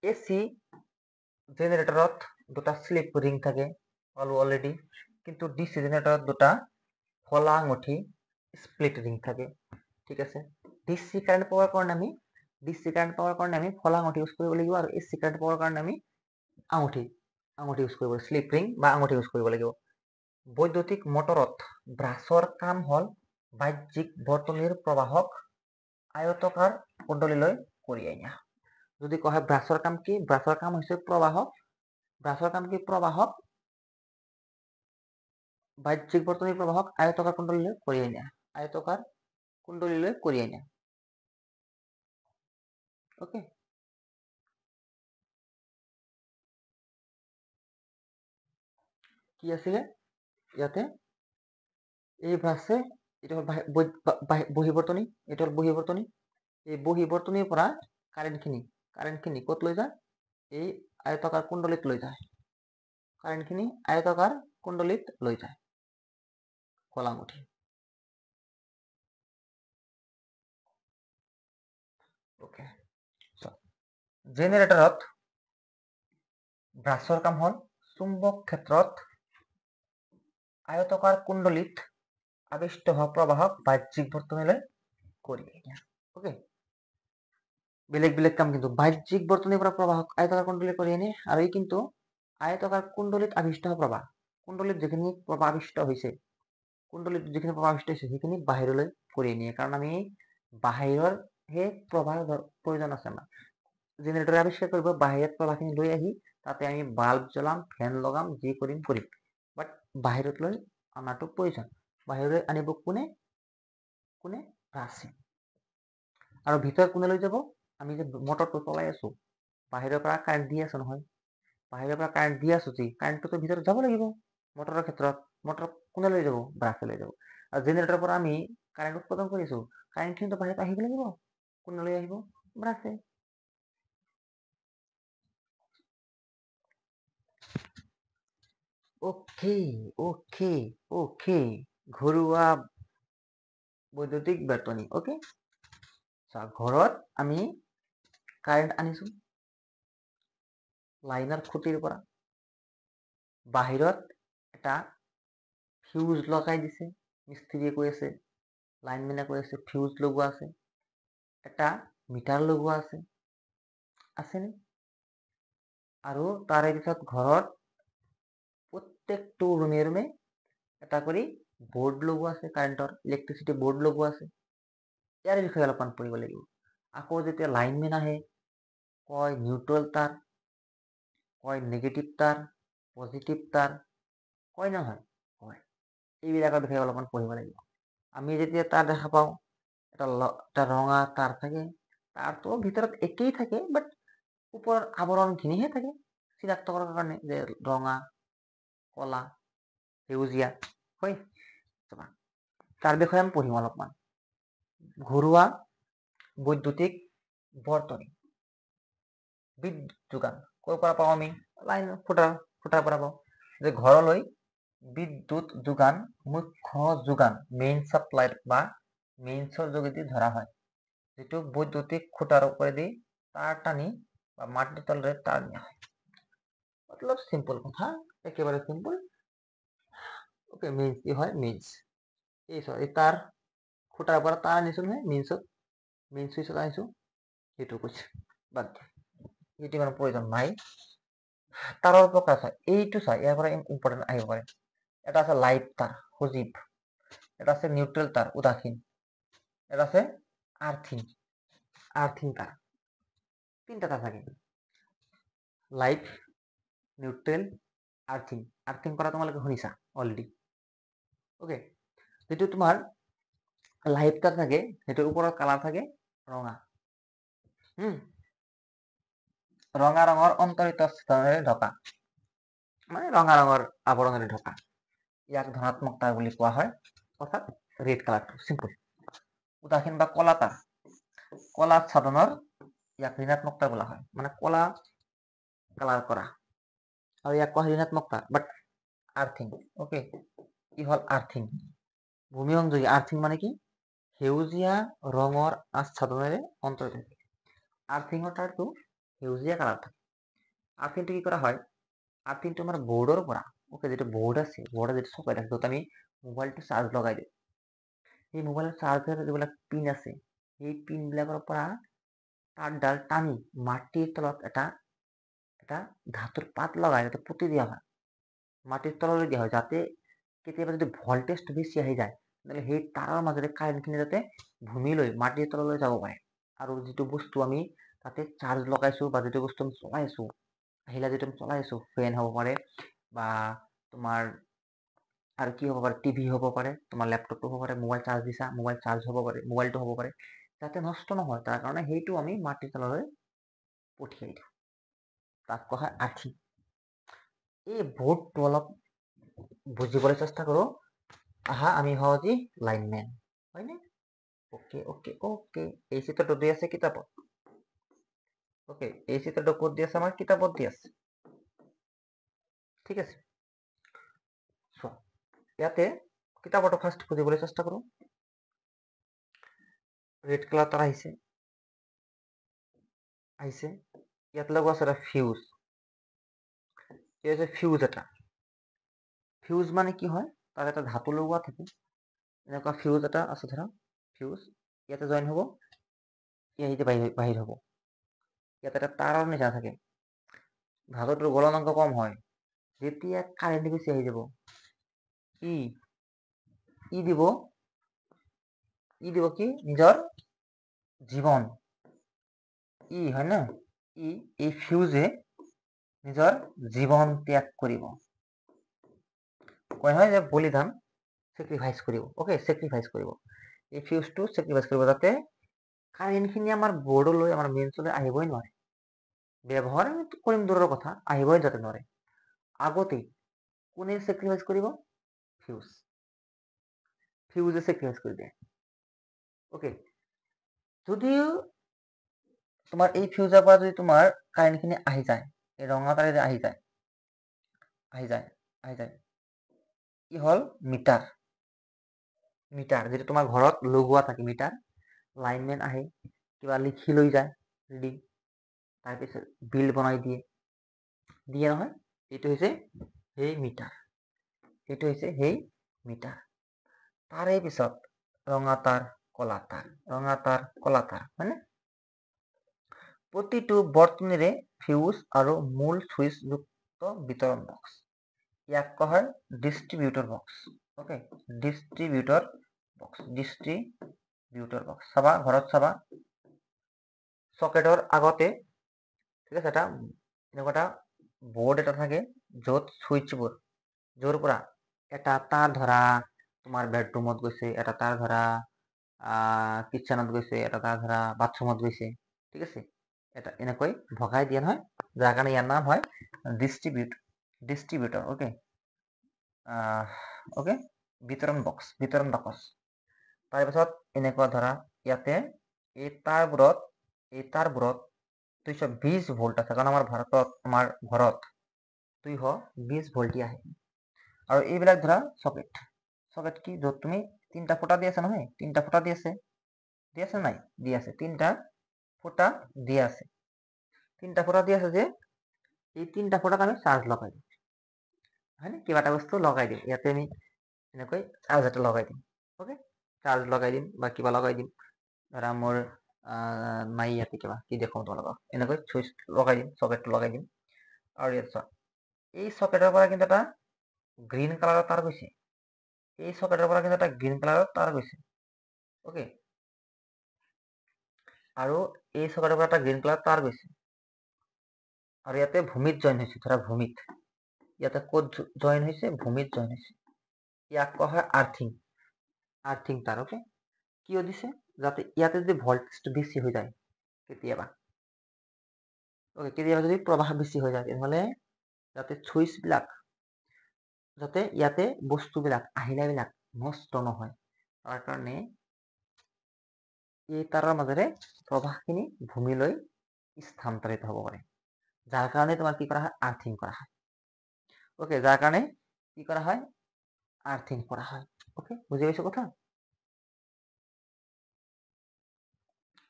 এসি জেনারেটরত দুটা স্লিপ রিং থাকে অলরেডি কিন্তু ডিসি জেনারেটরত দুটা ফলা আঙুঠি স্প্লিট রিং থাকে ঠিক আছে ডিসি কারেন্ট পাওয়ার কারণে আমি ফলা আঙুঠি ইউজ কৰিব লাগিব আৰু এসি কাৰেন্ট পাওয়াৰ কাৰণে আমি আঙুঠি ইউজ কৰিব স্লিপ ৰিং বা আঙুঠি ইউজ কৰিব লাগিব বৈদ্যুতিক মটৰত ব্ৰাছৰ কাম হল বাহ্যিক বৰ্তনীৰ প্ৰবাহক আয়তকাৰ কুণ্ডলীলৈ কঢ়িয়াই নিয়া যদি কয় ব্ৰাছৰ কাম কি ব্ৰাছৰ কাম হৈছে প্ৰবাহক বাহ্যিক বৰ্তনীৰ প্ৰবাহক আয়তকাৰ কুণ্ডলীলৈ কঢ়িয়াই নিয়া ওকে কি আছিলে ইয়াতে এই ব্ৰাছে এটা বহিবৰ্তনী এই বহিবৰ্তনীৰ পৰা কাৰেণ্টখিনি ক'ত লৈ যায় এই আয়তকাৰ কুণ্ডলীত লৈ যায় কাৰেণ্টখিনি আয়তকাৰ কুণ্ডলীত লৈ যায় ফলাঙুঠি ওকে জেনেৰেটৰত ব্ৰাছৰ কাম হল চুম্বক ক্ষেত্ৰত আয়তকাৰ কুণ্ডলীত আবিষ্ট হোৱা প্ৰবাহক বাহ্যিক বৰ্তনীলৈ কঢ়িয়াই নিয়া ওকে বেলেগ কাম কিন্তু বাহ্যিক বৰ্তনীৰ পৰা প্ৰবাহক আয়তকাৰ কুণ্ডলী কঢ়িয়াই নিয়ে আৰু এই কিন্তু আয়তকাৰ কুণ্ডলীত আবিষ্ট হোৱা প্ৰবাহ কুণ্ডলীত যিখিনি প্ৰবাহ আবিষ্ট হৈছে সেইখিনি বাহিৰলৈ কঢ়িয়াই নিয়ে কাৰণ আমি বাহিৰৰ সেই প্ৰবাহৰ প্ৰয়োজন আছে আমাৰ জেনেৰেটৰে আৱিষ্কাৰ কৰিব বাহিৰত প্ৰবাহখিনি লৈ আহি তাতে আমি বাল্ব জ্বলাম ফেন লগাম যি কৰিম বাট বাহিৰত লৈ অনাটো প্ৰয়োজন বাহিৰলৈ আনিব কোনে ব্ৰাছে আৰু ভিতৰত কোনে লৈ যাব আমি যে মটৰটো চলাই আছো বাহিৰৰ পৰা কাৰেণ্ট দি আছো নহয় কাৰেণ্টটো ভিতৰত যাব লাগিব মটৰৰ ক্ষেত্ৰত মটৰ কোনে লৈ যাব ব্ৰাছে লৈ যাব আৰু জেনেৰেটৰৰ পৰা আমি কাৰেণ্ট উৎপাদন কৰিছো কাৰেণ্টখিনিতো বাহিৰত আহিব লাগিব কোনে লৈ আহিব ব্ৰাছে ওকে ঘৰুৱা বৈদ্যুতিক বেটনী ওকে ঘৰত আমি কাৰেণ্ট আনিছো লাইনৰ খুঁটিৰ পৰা বাহিৰত এটা ফিউজ লগাই দিছে মিস্ত্ৰীয়ে কৈ আছে লাইনমেনে কৈ আছে ফিউজ লগোৱা আছে এটা মিটাৰ লগোৱা আছেনে আৰু তাৰে পিছত ঘৰত প্ৰত্যেকটো ৰুমে এটা কৰি বোৰ্ড লগোৱা আছে কাৰেণ্টৰ ইলেক্ট্ৰিচিটি বোৰ্ড লগোৱা আছে ইয়াৰ বিষয়ে অলপমান পঢ়িব লাগিব আকৌ যেতিয়া লাইনমেন আহে কয় নিউট্ৰেল তাৰ কয় নেগেটিভ তাৰ পজিটিভ তাৰ কয় নহয় কয় এইবিলাকৰ বিষয়ে অলপমান পঢ়িব লাগিব আমি যেতিয়া তাৰ দেখা পাওঁ এটা ৰঙা তাৰ থাকে তাৰটো ভিতৰত একেই থাকে বাট ওপৰৰ আৱৰণখিনিহে থাকে চিনাক্ত কৰাৰ কাৰণে যে ৰঙা কলা সেউজীয়া হয় তাৰ বিষয়ে আমি পঢ়িম অলপমান ঘৰুৱা বৈদ্যুতিক বৰ্তনী বিদ্যুৎ যোগান ক'ৰ পৰা পাওঁ আমি লাইন ফুটাৰ পৰা পাওঁ যে ঘৰলৈ বিদ্যুৎ যোগান মুখ্য যোগান মেইন সাপ্লাই বা মেইনছৰ যোগেদি ধৰা হয় যেটো বৈদ্যুতিক খুঁটাৰ ওপৰেদি তার টানি বা মাটির তলরে তার নিয়া হয় मतलब সিম্পল কথা একেবারে সিম্পল ওকে মেইনস কি হয় মেইনস এই সরি তার খুঁটার পৰা তার আনিছো নহয় মেইন সুইচত আনিছো সেইটো কৈছে বাদ এইটো কোনো প্ৰয়োজন নাই তাৰৰ প্ৰকাশ হয় এইটো চাই ইয়াৰ পৰা ইম্পৰ্টেন্ট আহিব পাৰে এটা আছে লাইভ তাৰ সজীৱ এটা আছে নিউট্ৰেল তাৰ উদাসীন এটা আছে আৰ্থিং তাৰ তিনটা তাৰ থাকে লাইভ নিউট্ৰেল আৰ্থিং কৰা তোমালোকে শুনিছা অলৰেডি ওকে যেটো তোমাৰ লাইভ তাৰ থাকে সেটোৰ ওপৰত কালাৰ থাকে ৰঙা ৰঙা ৰঙৰ অন্তৰিত স্থানেৰে ঢকা মানে ৰঙা ৰঙৰ আৱৰণেৰে ঢকা ইয়াক ধনাত্মক তাৰ বুলি কোৱা হয় অৰ্থাৎ ৰেড কালাৰটো সিম্পল উদাসীন বা কলা তাৰ কলা সাধনৰ ইয়াক ঋণাত্মক তাৰ বলা হয় মানে কলা কালাৰ কৰা আৰু ইয়াক কোৱা ঋণাত্মক তাৰ বাট আৰ্থিং ওকে কি হল আৰ্থিং ভূমি সংযোগী আৰ্থিং মানে কি সেউজীয়া ৰঙৰ আচ্ছাদনেৰে অন্তৰ্গত আৰ্থিঙৰ তাৰটো সেউজীয়া কালাৰ থাকে আৰ্থিংটো কি কৰা হয় আৰ্থিংটো আমাৰ বোৰ্ডৰ পৰা ওকে যেটো বোৰ্ড আছে বোৰ্ডত যেটো চকাই থাকে য'ত আমি মোবাইলটো চাৰ্জ লগাই দিওঁ এই মোবাইলৰ চাৰ্জৰ যিবিলাক পিন আছে সেই পিন বিলাকৰ পৰা তাৰডাল টানি মাটিৰ তলত এটা ধাতুৰ পাত লগাই যাতে পুতি দিয়া হয় মাটিৰ তললৈ দিয়া হয় যাতে কেতিয়াবা যদি ভল্টেজটো বেছি আহি যায় তাহলে সেই তাৰৰ মাজেৰে কাৰেণ্টখিনি যাতে ভূমিলৈ মাটিৰ তললৈ যাব পাৰে আৰু যিটো বস্তু আমি তাতে চাৰ্জ লগাইছো বা যিটো বস্তু আমি চলাই আছো আহিলা যেটো আমি চলাই আছো ফেন হ'ব পাৰে বা তোমাৰ আৰু কি হ'ব পাৰে টিভি হ'ব পাৰে তোমাৰ ল্যাপটপটো হ'ব পাৰে মোবাইল চাৰ্জ দিছা মোবাইল চাৰ্জ হ'ব পাৰে মোবাইলটো হ'ব পাৰে যাতে নষ্ট নহয় তাৰ কাৰণে সেইটো আমি মাটিৰ তললৈ পঠিয়াই দিওঁ তাক কোৱা হয় আৰ্থিং এই বোৰ্ডটো অলপ বুজিবলৈ চেষ্টা কৰো আহা আমি সহজে লাইনমেন হয়নে ওকে এই চিত্ৰটো দি আছে কিতাপত ওকে এই চিত্ৰটো ক'ত দি আছে আমাৰ কিতাপত দি আছে ঠিক আছে ইয়াতে কিতাপটো ফাৰ্ষ্ট বুজিবলৈ চেষ্টা কৰো ৰেড কালাৰ তাৰ আহিছে ইয়াত লগোৱা আছে এটা ফিউজ এই যে ফিউজ এটা ফিউজ মানে কি হয় তার এটা ধাতু লগোৱা থাকে এনেকুৱা ফিউজ এটা আছে ধৰা ফিউজ ইয়াতে জয়েন হ'ব ইয়াতে বাহিৰ হ'ব ইয়াতে এটা তাৰৰ নিচিনা থাকে ধাতুটোৰ গলনাংক কম হয় যেতিয়া কাৰেণ্ট বেছি আহি যাব ই দিব কি নিজৰ জীৱন হয় না এই ফিউজে নিজৰ জীৱন ত্যাগ কৰিব কয় হয় যে বলিদান স্যাক্ৰিফাইস কৰিব ওকে স্যাক্ৰিফাইস কৰিব এই ফিউজটো স্যাক্ৰিফাইস কৰিব যাতে কাৰেণ্টখিনি আমাৰ বোৰ্ডলৈ আমাৰ মেইনছলৈ আহিবই নোৱাৰে ব্যৱহাৰ কৰিম দূৰৰ কথা আহিবই যাতে নোৱাৰে আগতে কোনে স্যাক্ৰিফাইস কৰিব ফিউজে স্যাক্ৰিফাইস কৰি দিয়ে ওকে যদিও তোমাৰ এই ফিউজৰ পৰা যদি তোমাৰ কাৰেণ্টখিনি আহি যায় এই ৰঙা তাৰেৰে আহি যায় কি হল মিটাৰ যেটো তোমাৰ ঘৰত লগোৱা থাকে মিটাৰ লাইনমেন আহে কিবা লিখি লৈ যায় ৰিডিং তাৰপিছত বিল বনাই দিয়ে নহয় এইটো হৈছে সেই মিটাৰ তাৰে পিছত ৰঙা তাৰ কলা তাৰ মানে প্ৰতিটো বৰ্তনীৰে ফিউজ আৰু মূল সুইচ যুক্ত বিতৰণ বক্স ইয়াক কোৱা হয় ডিস্ট্ৰিবিউটৰ বক্স ওকে ডিস্ট্ৰিবিউটৰ বক্স চাবা ঘৰত চাবা সকেটৰ আগতে ঠিক আছে এটা এনেকুৱা এটা বোৰ্ড এটা থাকে য'ত সুইচবোৰ যোৰ পৰা এটা তাৰ ধৰা তোমাৰ বেডৰুমত গৈছে এটা তাৰ ধৰা কিচেনত গৈছে এটা তাৰ ধৰা বাথৰুমত গৈছে ঠিক আছে, এটা এনেকৈ ভগাই দিয়া নহয়, যাৰ কাৰণে ইয়াৰ নাম হয় ডিষ্ট্ৰিবিউটৰ। অ'কে, অ'কে, বিতৰণ বাকচ। তাৰপিছত এনেকুৱা ধৰা ইয়াতে এই তাঁৰবোৰত 220 ভোল্ট আছে, কাৰণ আমাৰ ঘৰত 220 ভোল্ট আহে। আৰু এইবিলাক ধৰা চকেট কি, য'ত তুমি 3টা ফুটা দি আছে নহয়, 3টা ফুটা দি আছে নাই, দি আছে 3টা ফুটা দি আছে। 3টা ফুটা দি আছে যে এই 3টা ফুটাত আমি চাৰ্জ লগাই দিম, হয়নে? কিবা এটা বস্তু লগাই দিম, ইয়াতে আমি এনেকৈ চাৰ্জ এটা লগাই দিম। অ'কে, চাৰ্জ লগাই দিম বা কিবা লগাই দিম, ধৰা মোৰ নাই ইয়াতে কিবা কি দেখুৱাম তোমালোকক, এনেকৈ চুইচ লগাই দিম, চকেটটো লগাই দিম। আৰু ইয়াত চোৱা, এই চকেটৰ পৰা কিন্তু এটা গ্ৰীণ কালাৰৰ তাৰ গৈছে, এই চকেটৰ পৰা কিন্তু এটা গ্ৰীণ কালাৰৰ তাৰ গৈছে। ওকে, আৰু এই চকেটৰ পৰা এটা গ্ৰীণ কালাৰৰ তাৰ গৈছে, আৰু ইয়াতে ভূমিত জইন হৈছে, ধৰা ভূমিত, ইয়াতে ক'ত জইন হৈছে, ভূমিত জইন হৈছে। ইয়াক কোৱা হয় আৰ্থিং তার। ওকে, কিয় দিছে, যাতে ইয়াতে যদি ভল্টেজটো বেছি হৈ যায় কেতিয়াবা, ওকে, কেতিয়াবা যদি প্ৰবাহ বেছি হৈ যায়, তেনেহ'লে যাতে চুইচবিলাক, যাতে ইয়াতে বস্তুবিলাক আহিলাবিলাক নষ্ট নহয়, তাৰ কাৰণে এই তাৰৰ মাজেৰে প্ৰবাহখিনি ভূমিলৈ স্থানান্তৰিত হ'ব পাৰে, যাৰ কাৰণে তোমাৰ কি কৰা হয়, আৰ্থিং কৰা হয়। ওকে, যাৰ কাৰণে কি কৰা হয়, আৰ্থিং কৰা হয়। ওকে, বুজি পাইছো কথা?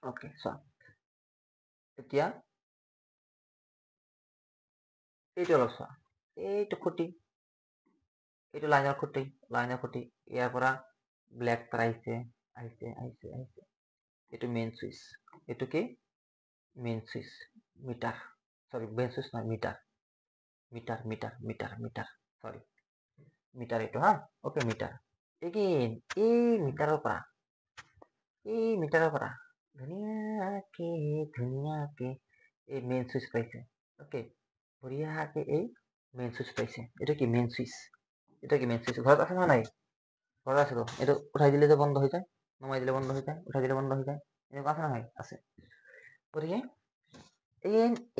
ওকে, চোৱা, এতিয়া এইটো অলপ চোৱা, এইটো খুঁটি, এইটো লাইনৰ খুঁটি, ইয়াৰ পৰা ব্লেক তাৰ আহিছে, এইটো মেইন চুইচ, এইটো কি মেইন চুইচ, মিটাৰ, সৰি মেইন চুইচ নহয়, মিটাৰ, সৰি মিটাৰ এইটো, হা। ওকে, মিটাৰ, এগেইন এই মিটাৰৰ পৰা ধুনীয়াকে এই মেইন চুইচ পাইছে। ওকে, বঢ়িয়াকে এই মেইন চুইচ পাইছে, এটা কি মেইন চুইচ, ঘৰত আছে না নাই, ঘৰত আছে তো, এইটো উঠাই দিলে যে বন্ধ হৈ যায়, নমাই দিলে বন্ধ হৈ যায়, উঠাই দিলে বন্ধ হৈ যায়, এনেকুৱা আছে না নাই, আছে। গতিকে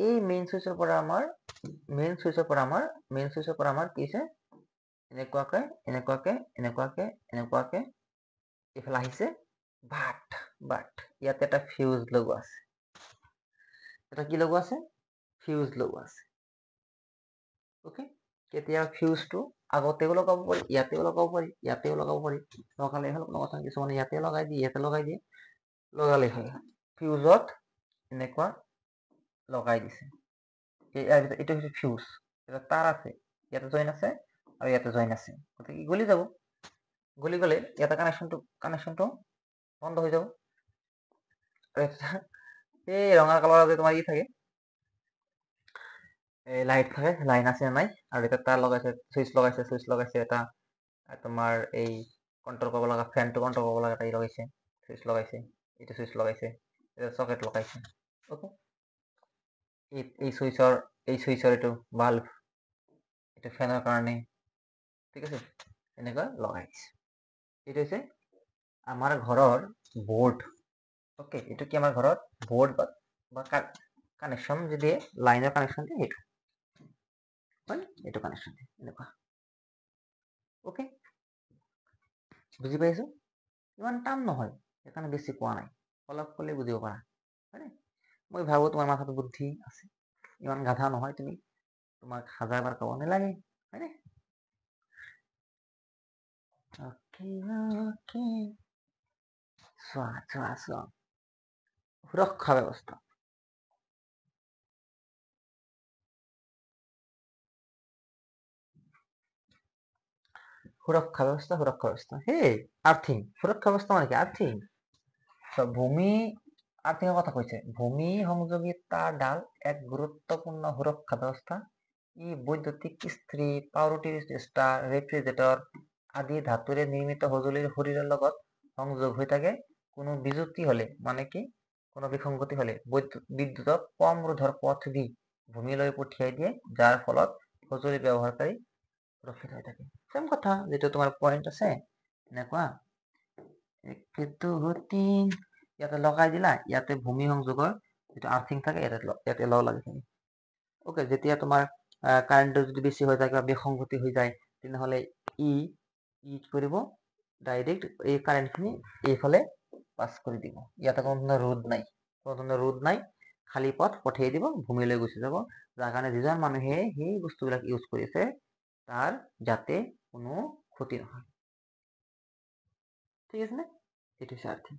এই মেইন চুইচৰ পৰা আমাৰ কি হৈছে, এনেকুৱাকে এইফালে আহিছে, বাট ইয়াতে এটা ফিউজ লগোৱা আছে, এটা কি লগোৱা আছে, ফিউজ লগোৱা আছে। ওকে, কেতিয়া ফিউজটো আগতেও লগাব পাৰি, ইয়াতেও লগাব পাৰি, লগালে হ'ল, কোনো কথা, কিছুমানে ইয়াতে লগাই দিয়ে, লগালেই হয়। ফিউজত এনেকুৱা লগাই দিছে, এইটো হৈছে ফিউজ, এটা তাৰ আছে, ইয়াতে জইন আছে আৰু ইয়াতে জইন আছে, গতিকে গলি যাব, গলি গলে ইয়াতে কানেকশনটো বন্ধ হৈ যাব। এই ৰঙা কালাৰৰ যে তোমাৰ থাকে, লাইট থাকে, লাইন আছে নাই, আৰু এটা তাৰ লগাইছে, সুইচ লগাইছে, এটা তোমাৰ এই কন্ট্ৰোল কৰিব লগা, ফ্যানটো কন্ট্ৰোল কৰিব লগা এটা লগাইছে, সুইচ লগাইছে, এটা সুইচ লগাইছে, এটা সকেট লগাইছে। ওকে, এই সুইচৰ এইটো বাল্ব, এটা ফ্যানৰ কাৰণে, ঠিক আছে, এনেকুৱা লগাই দিছে। এইটো হৈছে আমাৰ ঘৰৰ বোৰ্ড। ওকে, এইটো কি আমাৰ ঘৰত বোৰ্ড বা কানেকশন যদি লাইনৰ কানেকশন দিয়ে, এইটো হয়, এইটো কানেকশন দিয়ে এনেকুৱা। ওকে, বুজি পাইছো, ইমান টান নহয়, সেইকাৰণে বেছি কোৱা নাই, অলপ ক'লে বুজিব পাৰা, হয়নে? মই ভাবো তোমাৰ মাথাত বুদ্ধি আছে, ইমান গাধা নহয় তুমি, তোমাক হাজাৰবাৰ ক'ব নালাগে, হয়নে? ওকে, চোৱা, সুৰক্ষা ব্যৱস্থা, সেই আৰ্থিং, সুৰক্ষা ব্যৱস্থা মানে কি, আৰ্থিং, ভূমি আৰ্থিঙৰ কথা কৈছে, ভূমি সংযোগী তাৰডাল এক গুৰুত্বপূৰ্ণ সুৰক্ষা ব্যবস্থা। ই বৈদ্যুতিক ইস্ত্ৰি, পাউৰুটিৰ ষ্টাৰ, ৰেফ্ৰিজাৰেটৰ আদি ধাতুৰে নিৰ্মিত সঁজুলিৰ শৰীৰৰ লগত সংযোগ হৈ থাকে। কোনো বিজুতি হলে, মানে কি কোনো বিসংগতি হলে বিদ্যুতক কম ৰোধৰ পথ দি ভূমিলৈ পঠিয়াই দিয়ে, যাৰ ফলত সঁজুলি ব্যৱহাৰকাৰী সুৰক্ষিত হৈ থাকে। সেম কথা, যেটো তোমাৰ পইণ্ট আছে এনেকুৱা, ইয়াতে লগাই দিলা, ইয়াতে ভূমি সংযোগৰ যেটা আৰ্থিং থাকে ইয়াতে লগ লাগি থাকে ওকে যেতিয়া তোমাৰ কাৰেণ্টটো যদি বেছি হৈ যায় বা বিসংগতি হৈ যায় তেনেহ'লে ই কৰিব ডাইৰেক্ট এই কাৰেণ্টখিনি এইফালে পাছ কৰি দিব ইয়াতে কোনো ধৰণৰ ৰোধ নাই খালী পথ পঠিয়াই দিব ভূমিলৈ গুচি যাব যাৰ কাৰণে যিজন মানুহে সেই বস্তুবিলাক ইউজ কৰিছে তাৰ যাতে কোনো ক্ষতি নহয় ঠিক আছে নে এইটো হৈছে আৰ্থিং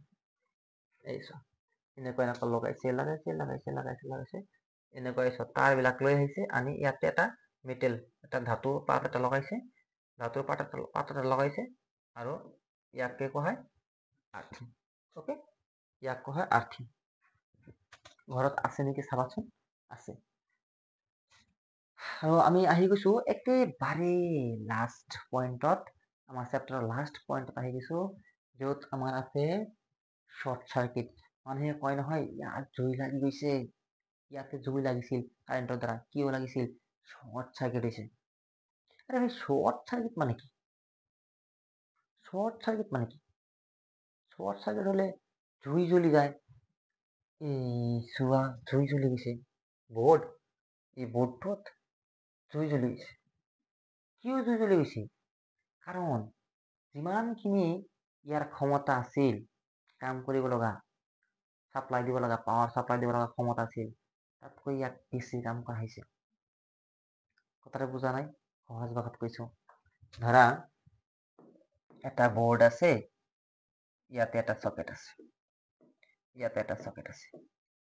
এই চোৱা এনেকৈ লগাইছে এনেকৈ তাঁৰবিলাক লৈ আহিছে আনি ইয়াতে এটা মেটেল এটা ধাতুৰ পাত এটা লগাইছে ধাতুৰ পাত এটা লগাইছে আৰু ইয়াকে কোৱা হয় আৰ্থিং ওকে ইয়াক কোৱা হয় আৰ্থিং ঘৰত আছে নেকি চাবাচোন আছে আৰু আমি আহি গৈছো একেবাৰে লাষ্ট পইণ্টত আমাৰ চেপ্টাৰৰ লাষ্ট পইণ্টত আহি গৈছো য'ত আমাৰ আছে শৰ্ট সাৰ্কিট মানুহে কয় নহয় ইয়াত জুই লাগি গৈছে ইয়াতে জুই লাগিছিল কাৰেণ্টৰ দ্বাৰা কিয় লাগিছিল শৰ্ট সাৰ্কিট হৈছে আৰে ভাই শৰ্ট সাৰ্কিট মানে কি শৰ্ট সাৰ্কিট হলে জুই জ্বলি যায় এই চোৱা জুই জ্বলি গৈছে বোৰ্ড এই বোৰ্ডটোত জুই জ্বলি গৈছে কিয় জুই জ্বলি গৈছে কাৰণ যিমানখিনি ইয়াৰ ক্ষমতা আছিল কাম কৰিব লগা সাপ্লাই দিব লগা পাৱাৰ সাপ্লাই দিব লগা ক্ষমতা আছিল তাতকৈ ইয়াক বেছি কাম কৰা হৈছে কথাটা বুজা নাই সহজ ভাষাত কৈছো ধৰা এটা বোর্ড আছে ইয়াতে এটা সকেট আছে ইয়াতে এটা সকেট আছে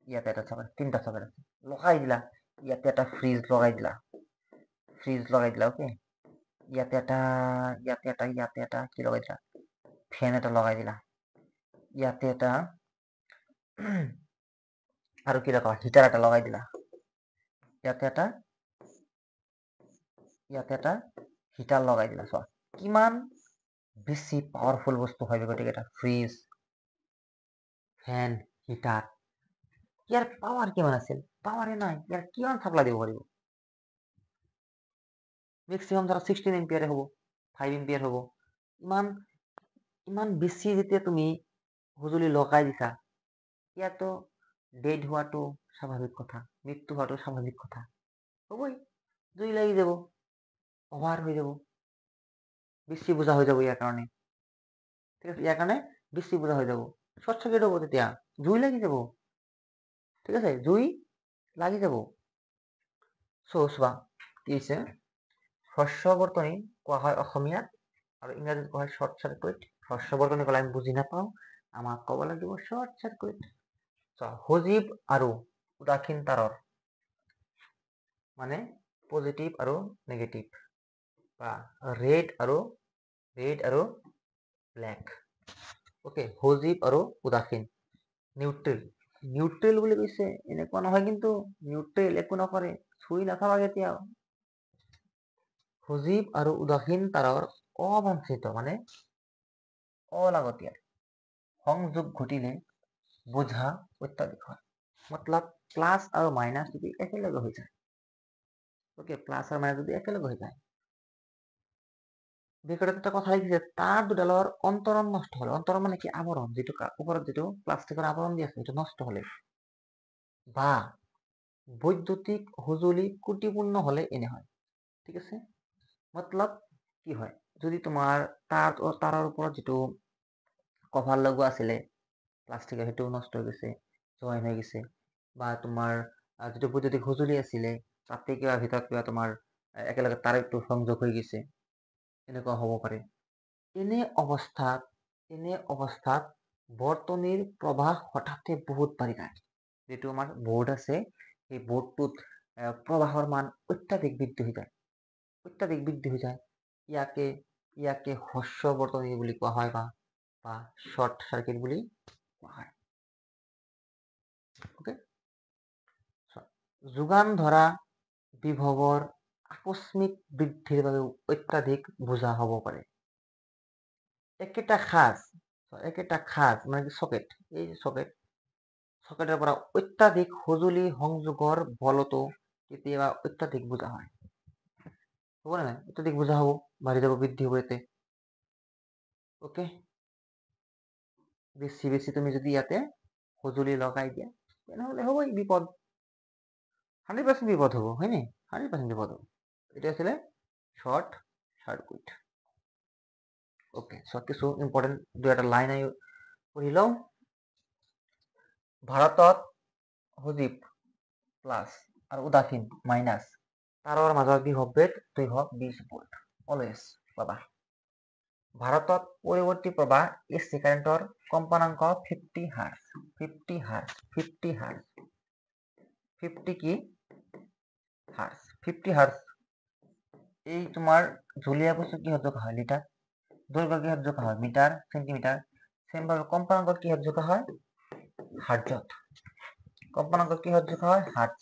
ইয়াতে এটা সকেট তিনটা সকেট আছে লগাই দিলা ইয়াতে এটা ফ্রিজ লগাই দিলা ওকে ইয়াতে এটা কি লগাই দিলা ফ্যান এটা লগাই দিলা ইয়াতে এটা আৰু কি লগাবা হিটাৰ এটা লগাই দিলা ইয়াতে এটা হিটাৰ লগাই দিলা চোৱা কিমান বেছি পাৱাৰফুল বস্তু হয় গতিকে এটা ফ্ৰিজ ফ্যান হিটাৰ ইয়াৰ পাৱাৰ কিমান আছিল পাৱাৰে নাই ইয়াৰ কিমান সাপ্লাই দিব পাৰিব মেক্সিমাম ধৰা 16 এম্পিয়াৰে হ'ব 5 এম্পিয়াৰ হ'ব ইমান বেছি যেতিয়া তুমি সঁজুলি লগাই দিছা ইয়াতো ডেড হোৱাটো স্বাভাৱিক কথা মৃত্যু হোৱাটো স্বাভাৱিক কথা হ'বই জুই লাগি যাব অভাৰ হৈ যাব বেছি বোঝা হৈ যাব ইয়াৰ কাৰণে ঠিক আছে ইয়াৰ কাৰণে বেছি বোঝা হৈ যাব শৰ্ট সাৰ্কিট হ'ব তেতিয়া জুই লাগি যাব ঠিক আছে জুই লাগি যাব চোৱা কি হৈছে শস্য বৰ্তনী কোৱা হয় অসমীয়াত আৰু ইংৰাজীত কোৱা হয় শৰ্ট সাৰ্কিট শস্য বৰ্তনী ক'লে আমি বুজি নাপাওঁ আমাক ক'ব লাগিব শৰ্ট সাৰ্কিট সজীৱ আৰু উদাসীন তাৰৰ মানে পজিটিভ আৰু নেগেটিভ বা ৰেড আৰু ব্লেক ওকে সজীৱ আৰু উদাসীন নিউট্ৰেল বুলি কৈছে এনেকুৱা নহয় কিন্তু নিউট্ৰেল একো নকৰে চুই নাথাকা কেতিয়াও সজীৱ আৰু উদাসীন তাৰৰ অবাঞ্ছিত মানে অলাগতিয়াল সংযোগ ঘটিলে বোঝা অত্যাধিক হয় মতলব প্লাস আৰু মাইনাস যদি একেলগে হৈ যায় ওকে প্লাস আৰু মাইনাস যদি একেলগে হৈ যায় বিকট একটা কথা লিখিছে তাৰ দুডালৰ অন্তৰণ নষ্ট হলে অন্তৰণ মানে কি আবৰণ যেটো ওপৰত যেটো প্লাষ্টিকৰ আবৰণ দি আছে সেইটো নষ্ট হলে বা বৈদ্যুতিক সঁজুলি ত্ৰুটিপূৰ্ণ হলে এনে হয় ঠিক আছে মতলব কি হয় যদি তোমাৰ তাৰৰ ওপৰত যেটো কভাৰ লগোৱা আছিলে প্লাষ্টিকৰ সেইটো নষ্ট হৈ গৈছে জইন হৈ গৈছে বা তোমাৰ যেটো বৈদ্যুতিক সঁজুলি আছিলে তাতে কিবা ভিতৰত কিবা তোমাৰ একেলগে তাৰটো সংযোগ হৈ গৈছে এনেকুৱা হ'ব পাৰে এনে অৱস্থাত বৰ্তনীৰ প্ৰবাহ হঠাতে বহুত বাঢ়ি যায় যেটো আমাৰ বোৰ্ড আছে এই বোৰ্ডটোত প্ৰবাহৰ মান অত্যাধিক বৃদ্ধি হৈ যায় ইয়াকে হ্ৰস্ব বৰ্তনী বুলি কোৱা হয় বা শৰ্ট সাৰ্কিট বুলি কোৱা হয় ওকে যোগান ধৰা বিভৱৰ আকস্মিক বৃদ্ধিৰ বাবে অত্যাধিক বোঝা হ'ব পাৰে একেটা খাজ মানে সকেট এই সকেটেৰ পৰা অত্যাধিক সঁজুলি সংযোগৰ বলতো কেতিয়াবা অত্যাধিক বোঝা হয় হ'ব না অত্যাধিক বোঝা হ'ব বাঢ়ি যাব বৃদ্ধি হ'ব ইয়াতে ওকে বেছি তুমি যদি ইয়াতে সঁজুলি লগাই দিয়া তেনেহ'লে হ'বই বিপদ, 100% বিপদ হ'ব, হয়নে? 100% বিপদ হ'ব। এইটো আছিলে শ্বৰ্ট চাৰ্কুইট। অ'কে, চ' কিছু ইম্পৰ্টেণ্ট 2-এটা লাইন পঢ়ি লওঁ। ভাৰতত সজীৱ প্লাছ আৰু উদাসীন মাইনাছ তাৰৰ মাজৰ বিভৱ বেগ 220 ভোল্ট। অলৱেজ পাবা। ভাৰতত পৰিৱৰ্তী প্ৰবাহ এচি কাৰেণ্টৰ কম্পনাংক 50 হাৰ্জ। 50 হাৰ্জ 50 হাৰ্জ 50 কি হাৰ্জ 50 হাৰ্জ। এই তোমাৰ জুলীয়া বস্তু কিহত জোখা হয়? লিটাৰ। দৈৰ্ঘ্য কিহত জোখা হয়? Metre centimetre. চেম্বাৰ কম্পনাংক কিহত জোখা হয়? হাৰ্জত। কম্পনাংক কিহত জোখা হয়? হাৰ্জ।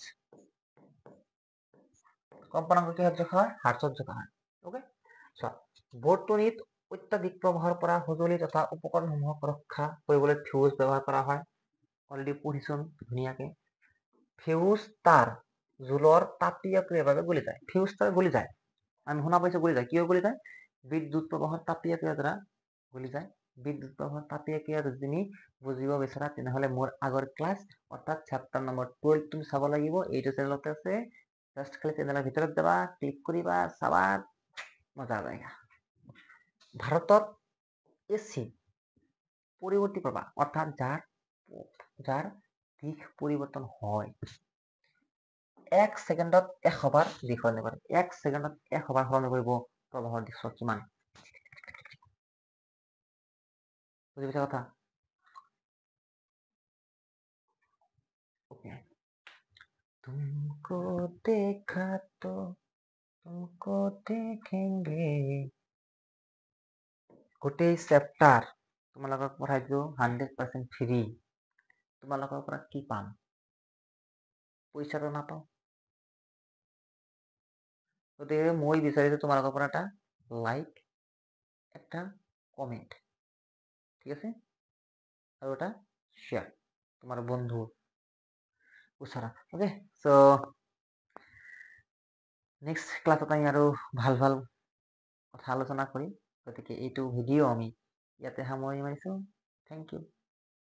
কম্পনাংক কিহত জোখা হয়? হাৰ্জত জোখা হয়। ওকে, বৰ্তনীত অত্যাধিক প্ৰবাহৰ পৰা সঁজুলি তথা উপকৰণসমূহক ৰক্ষা কৰিবলৈ ফিউজ ব্যৱহাৰ কৰা হয়। অলৰেডি পঢ়িছোন ধুনীয়াকে। ফিউজ তাৰ জোলৰ তাপীয় ক্ৰিয়াৰ বাবে গলি যায়। ফিউজ তার গলি যায়, আমি শুনা পাইছো গলি যায়। কিয় গলি যায়? বিদ্যুৎ প্ৰবাহৰ তাপীয় ক্ৰিয়াৰ দ্বাৰা গলি যায়। বিদ্যুৎ প্ৰবাহৰ তাপীয় ক্ৰিয়া যদি তুমি বুজিব বিচৰা তেনেহ'লে মোৰ আগৰ ক্লাছ অৰ্থাৎ চেপ্টাৰ নম্বৰ 12 তুমি চাব লাগিব। এইটো চেনেলতে আছে, জাষ্ট খালি চেনেলৰ ভিতৰত যাবা, ক্লিক কৰিবা, চাবা, মজা জায়গা। ভাৰতত এচি পৰৱৰ্তী প্ৰবাহ অৰ্থাৎ যাৰ দিশ পৰিৱৰ্তন হয় 1 ছেকেণ্ডত 100 বাৰ দিশ সলনি কৰে। 1 ছেকেণ্ডত 100 বাৰ সলনি কৰিব প্ৰবাহৰ দিশ কিমান? বুজি পাইছা কথা? ओके। तुमको देखा तो तुमको देखेंगे। গোটেই চেপ্টাৰ তোমালোকক পঢ়াই দিলো 100% ফ্ৰী। তোমালোকৰ পৰা কি পাম? পইচাটো নাপাওঁ। গতিকে মই বিচাৰিছো তোমালোকৰ পৰা এটা লাইক, একটা কমেন্ট, ঠিক আছে, আৰু এটা শ্বেয়াৰ তোমাৰ বন্ধু ওচৰত। ওকে, চ' নেক্সট ক্লাছত আমি আৰু ভাল ভাল কথা আলোচনা কৰিম। গতিকে এইটো ভিডিঅ' আমি ইয়াতে সামৰণি মাৰিছো। Thank U.